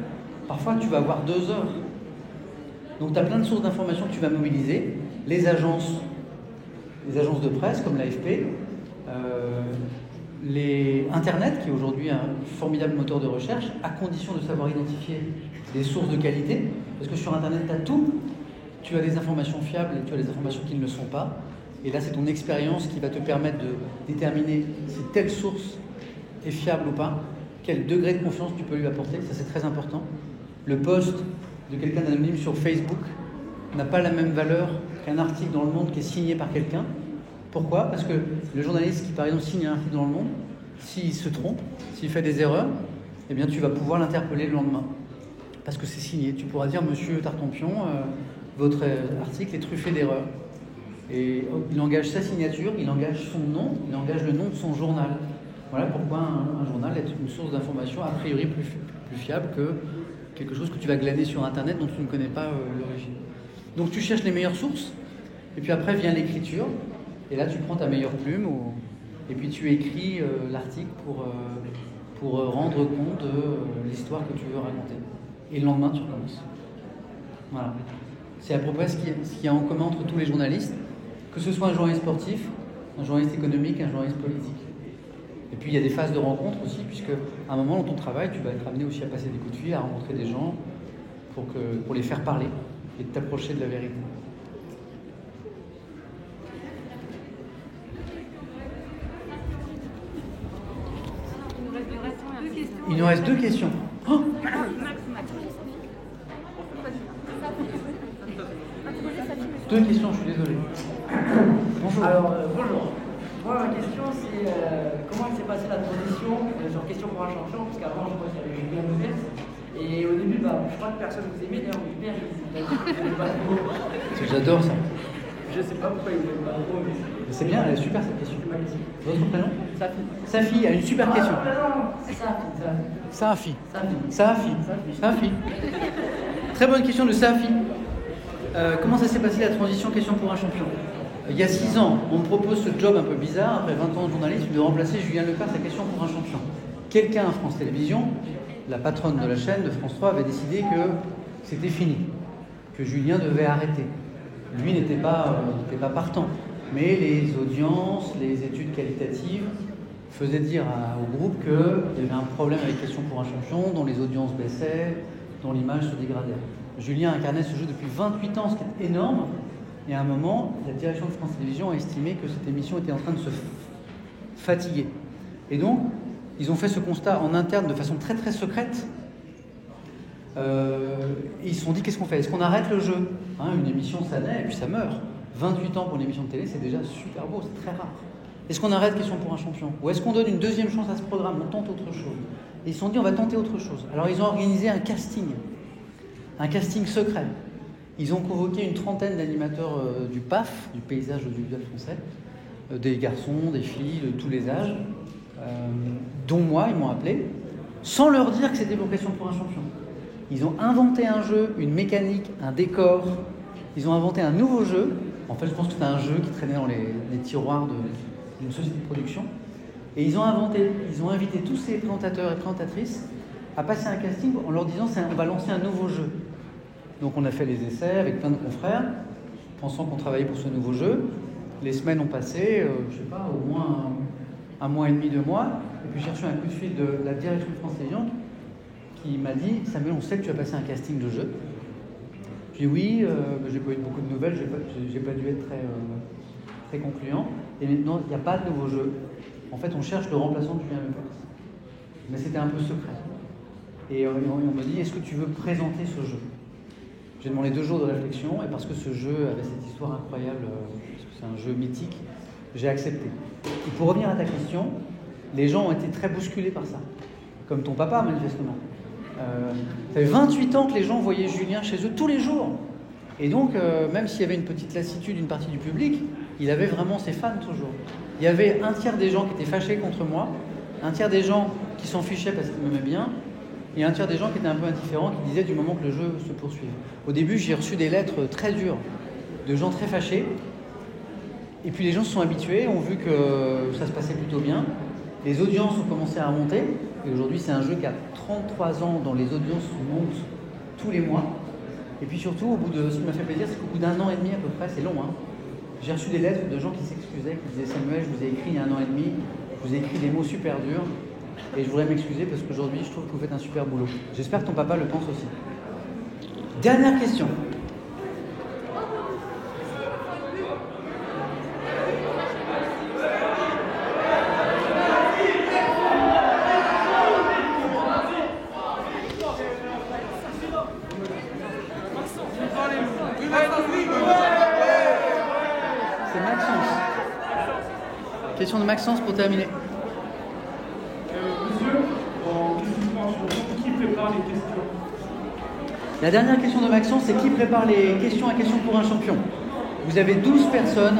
Parfois, tu vas avoir 2 heures. Donc, tu as plein de sources d'informations que tu vas mobiliser. Les agences de presse, comme l'AFP, Internet, qui est aujourd'hui un formidable moteur de recherche, à condition de savoir identifier des sources de qualité. Parce que sur Internet, tu as tout. Tu as des informations fiables et tu as des informations qui ne le sont pas. Et là, c'est ton expérience qui va te permettre de déterminer si telle source est fiable ou pas, quel degré de confiance tu peux lui apporter, ça c'est très important. Le post de quelqu'un d'anonyme sur Facebook n'a pas la même valeur qu'un article dans Le Monde qui est signé par quelqu'un. Pourquoi ? Parce que le journaliste qui, par exemple, signe un article dans Le Monde, s'il se trompe, s'il fait des erreurs, eh bien, tu vas pouvoir l'interpeller le lendemain. Parce que c'est signé. Tu pourras dire, Monsieur Tartampion, votre article est truffé d'erreurs. Et il engage sa signature, il engage son nom, il engage le nom de son journal. Voilà pourquoi un journal est une source d'information a priori plus fiable que quelque chose que tu vas glaner sur Internet dont tu ne connais pas l'origine. Donc tu cherches les meilleures sources, et puis après vient l'écriture, et là tu prends ta meilleure plume, et puis tu écris l'article pour rendre compte de l'histoire que tu veux raconter. Et le lendemain tu recommences. Voilà. C'est à peu près ce qu'il y a en commun entre tous les journalistes, que ce soit un journaliste sportif, un journaliste économique, un journaliste politique. Et puis il y a des phases de rencontre aussi, puisque à un moment dans ton travail, tu vas être amené aussi à passer des coups de fil, à rencontrer des gens pour les faire parler et t'approcher de la vérité. Il nous reste 2 questions. Oh, deux questions, je suis désolé. Bonjour. Alors, bonjour. Moi, ma question, c'est comment il s'est passée la transition sur Question pour un champion, parce qu'avant, je crois qu'il y avait Julien Lepers. Et au début, je crois que personne ne vous aimait. D'ailleurs, mon père, il n'aimait pas trop. J'adore ça. Je sais pas pourquoi il n'aimait pas trop. Mais c'est bien, elle est super cette question. Votre prénom ? Safi. Safi a une super question. Safi. Safi. Très bonne question de Safi. Comment ça s'est passé la transition Question pour un champion ? Il y a 6 ans, on me propose ce job un peu bizarre, après 20 ans de journalisme, de remplacer Julien Lepers à Question pour un champion. Quelqu'un à France Télévisions, la patronne de la chaîne de France 3, avait décidé que c'était fini, que Julien devait arrêter. Lui n'était pas partant, mais les audiences, les études qualitatives faisaient dire au groupe qu'il y avait un problème avec Question pour un champion, dont les audiences baissaient, dont l'image se dégradait. Julien incarnait ce jeu depuis 28 ans, ce qui est énorme. Et à un moment, la direction de France Télévisions a estimé que cette émission était en train de se fatiguer. Et donc, ils ont fait ce constat en interne de façon très très secrète. Et ils se sont dit, qu'est-ce qu'on fait ? Est-ce qu'on arrête le jeu ? Une émission, ça naît et puis ça meurt. 28 ans pour une émission de télé, c'est déjà super beau, c'est très rare. Est-ce qu'on arrête Question pour un champion ? Ou est-ce qu'on donne une deuxième chance à ce programme ? On tente autre chose. Et ils se sont dit, on va tenter autre chose. Alors ils ont organisé un casting secret. Ils ont convoqué une trentaine d'animateurs du PAF, du paysage audiovisuel français, des garçons, des filles, de tous les âges, dont moi, ils m'ont appelé, sans leur dire que c'était pour Question pour un champion. Ils ont inventé un jeu, une mécanique, un décor. Ils ont inventé un nouveau jeu. En fait, je pense que c'était un jeu qui traînait dans les tiroirs d'une société de production. Et ils ont invité tous ces présentateurs et présentatrices à passer un casting en leur disant on va lancer un nouveau jeu. Donc on a fait les essais avec plein de confrères, pensant qu'on travaillait pour ce nouveau jeu. Les semaines ont passé, au moins un mois et demi, 2 mois. Et puis j'ai reçu un coup de fil de la direction de France Télévisions qui m'a dit, Samuel, on sait que tu as passé un casting de jeu. J'ai dit oui, j'ai pas eu beaucoup de nouvelles, j'ai pas dû être très concluant. Et maintenant, il n'y a pas de nouveau jeu. En fait, on cherche le remplaçant de Julien Lepers. Mais c'était un peu secret. Et on me dit, est-ce que tu veux présenter ce jeu ? J'ai demandé 2 jours de réflexion, et parce que ce jeu avait cette histoire incroyable, parce que c'est un jeu mythique, j'ai accepté. Et pour revenir à ta question, les gens ont été très bousculés par ça. Comme ton papa, manifestement. Ça fait 28 ans que les gens voyaient Julien chez eux tous les jours. Et donc, même s'il y avait une petite lassitude d'une partie du public, il avait vraiment ses fans toujours. Il y avait un tiers des gens qui étaient fâchés contre moi, un tiers des gens qui s'en fichaient parce qu'ils m'aimaient bien, et un tiers des gens qui étaient un peu indifférents, qui disaient du moment que le jeu se poursuive. Au début, j'ai reçu des lettres très dures, de gens très fâchés, et puis les gens se sont habitués, ont vu que ça se passait plutôt bien. Les audiences ont commencé à remonter, et aujourd'hui c'est un jeu qui a 33 ans, dont les audiences montent tous les mois. Et puis surtout, ce qui m'a fait plaisir, c'est qu'au bout d'1 an et demi à peu près, c'est long, j'ai reçu des lettres de gens qui s'excusaient, qui disaient « Samuel, je vous ai écrit il y a 1 an et demi, je vous ai écrit des mots super durs, et je voudrais m'excuser parce qu'aujourd'hui, je trouve que vous faites un super boulot. » J'espère que ton papa le pense aussi. Dernière question. C'est Maxence. Question de Maxence pour terminer. Monsieur, qui prépare les questions ? La dernière question de Maxence, c'est qui prépare les questions à Question pour un champion ? Vous avez 12 personnes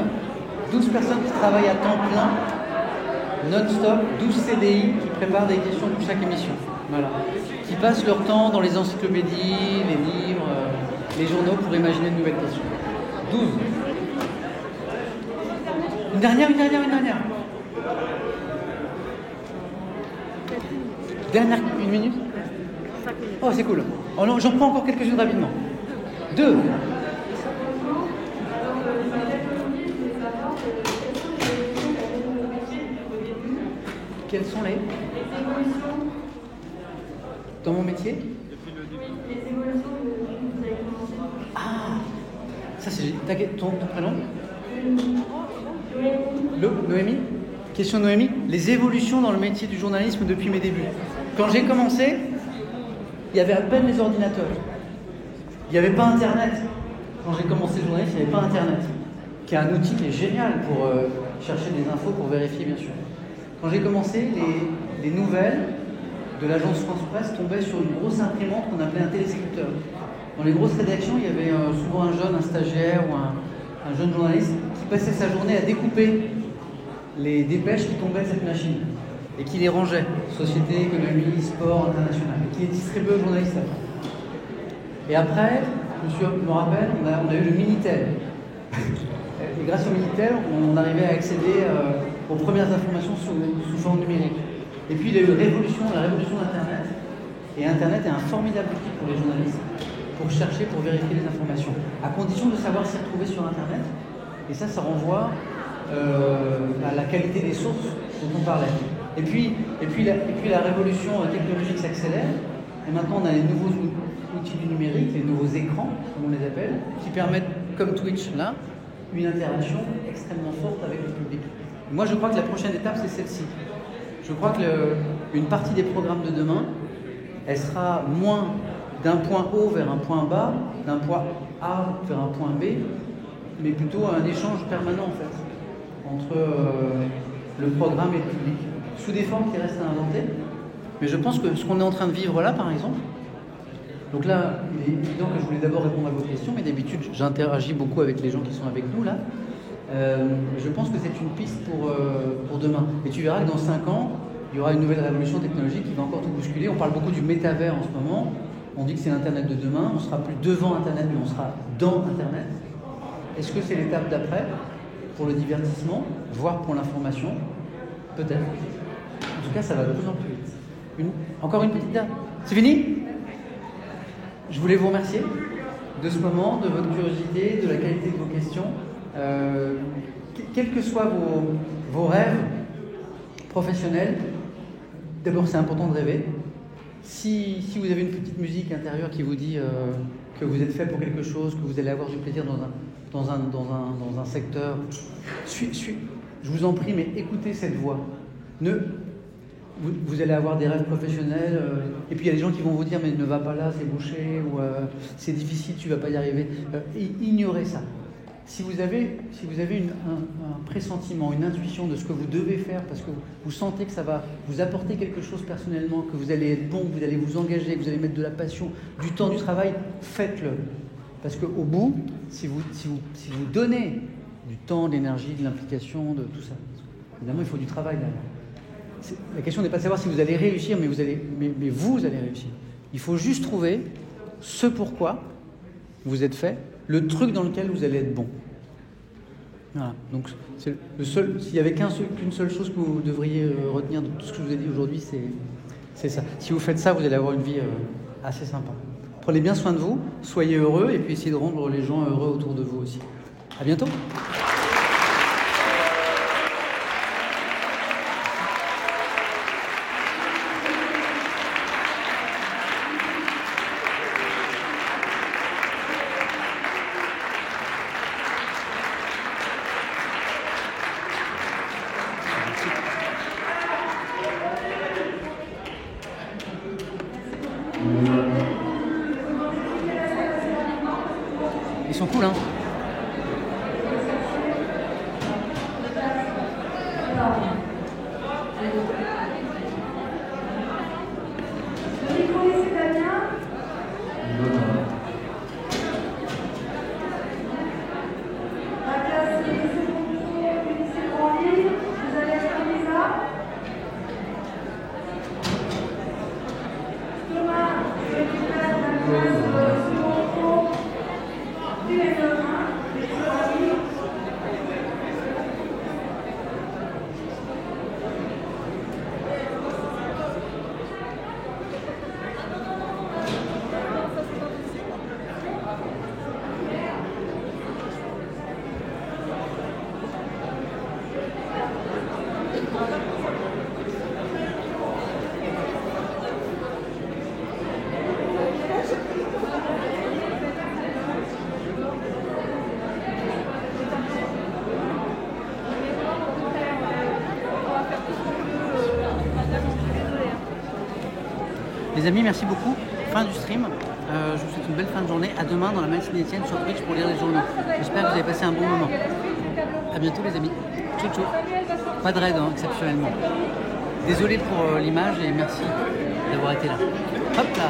qui travaillent à temps plein, non-stop, 12 CDI qui préparent des questions pour chaque émission. Voilà. Qui passent leur temps dans les encyclopédies, les livres, les journaux pour imaginer de nouvelles questions. 12. Une dernière. Dernière, une minute. Oh, c'est cool. Oh non, j'en prends encore quelques-unes rapidement. 2. Quelles sont les évolutions dans mon métier? Les évolutions que vous avez commencé. Ah, ça c'est ton prénom? Noémie. Question Noémie. Les évolutions dans le métier du journalisme depuis mes débuts. Quand j'ai commencé, il y avait à peine les ordinateurs. Il n'y avait pas Internet. Quand j'ai commencé le journalisme, il n'y avait pas Internet, qui est un outil qui est génial pour chercher des infos, pour vérifier bien sûr. Quand j'ai commencé, les nouvelles de l'agence France Presse tombaient sur une grosse imprimante qu'on appelait un téléscripteur. Dans les grosses rédactions, il y avait souvent un stagiaire ou un jeune journaliste qui passait sa journée à découper les dépêches qui tombaient de cette machine et qui les rangeait. Société, économie, sport, international. Et qui les distribuait aux journalistes après. Et après, je me rappelle, on a eu le Minitel. Et grâce au Minitel, on arrivait à accéder aux premières informations sous forme numérique. Et puis il y a eu la révolution d'Internet. Et Internet est un formidable outil pour les journalistes pour chercher, pour vérifier les informations, à condition de savoir s'y retrouver sur Internet. Et ça renvoie à la qualité des sources dont on parlait. Et puis la révolution technologique s'accélère. Et maintenant on a les nouveaux outils du numérique, les nouveaux écrans, comme on les appelle, qui permettent, comme Twitch là, une interaction extrêmement forte avec le public. Moi je crois que la prochaine étape c'est celle-ci. Je crois qu'une partie des programmes de demain, elle sera moins d'un point haut vers un point bas, d'un point A vers un point B, mais plutôt un échange permanent en fait, entre le programme et le public, sous des formes qui restent à inventer. Mais je pense que ce qu'on est en train de vivre là, par exemple, donc là, il est évident que je voulais d'abord répondre à vos questions, mais d'habitude, j'interagis beaucoup avec les gens qui sont avec nous là. Je pense que c'est une piste pour demain. Et tu verras que dans 5 ans, il y aura une nouvelle révolution technologique qui va encore tout bousculer. On parle beaucoup du métavers en ce moment. On dit que c'est l'Internet de demain. On ne sera plus devant Internet, mais on sera dans Internet. Est-ce que c'est l'étape d'après pour le divertissement, voire pour l'information? Peut-être. En tout cas, ça va de plus en plus vite. Encore une petite date. C'est fini? Je voulais vous remercier de ce moment, de votre curiosité, de la qualité de vos questions. Quels que soient vos rêves professionnels, d'abord c'est important de rêver. Si vous avez une petite musique intérieure qui vous dit que vous êtes fait pour quelque chose, que vous allez avoir du plaisir dans un secteur, je vous en prie, mais écoutez cette voix. Vous allez avoir des rêves professionnels, et puis il y a des gens qui vont vous dire mais ne va pas là, c'est bouché, ou c'est difficile, tu vas pas y arriver. Ignorez ça. Si vous avez un pressentiment, une intuition de ce que vous devez faire, parce que vous sentez que ça va vous apporter quelque chose personnellement, que vous allez être bon, que vous allez vous engager, que vous allez mettre de la passion, du temps, du travail, faites-le. Parce qu'au bout, si vous donnez du temps, de l'énergie, de l'implication, de tout ça, évidemment il faut du travail derrière. La question n'est pas de savoir si vous allez réussir, mais vous allez réussir. Il faut juste trouver ce pourquoi vous êtes fait, le truc dans lequel vous allez être bon. Voilà. Donc, c'est s'il n'y avait qu'une seule chose que vous devriez retenir de tout ce que je vous ai dit aujourd'hui, c'est ça. Si vous faites ça, vous allez avoir une vie assez sympa. Prenez bien soin de vous, soyez heureux, et puis essayez de rendre les gens heureux autour de vous aussi. À bientôt. Ils sont cool, hein. Vous connaissez Damien? Les amis, merci beaucoup. Fin du stream. Je vous souhaite une belle fin de journée. À demain dans la matinée Étienne sur Twitch pour lire les journaux. J'espère que vous avez passé un bon moment. À bientôt les amis. Ciao ciao. Pas de raid exceptionnellement. Désolé pour l'image et merci d'avoir été là. Hop là.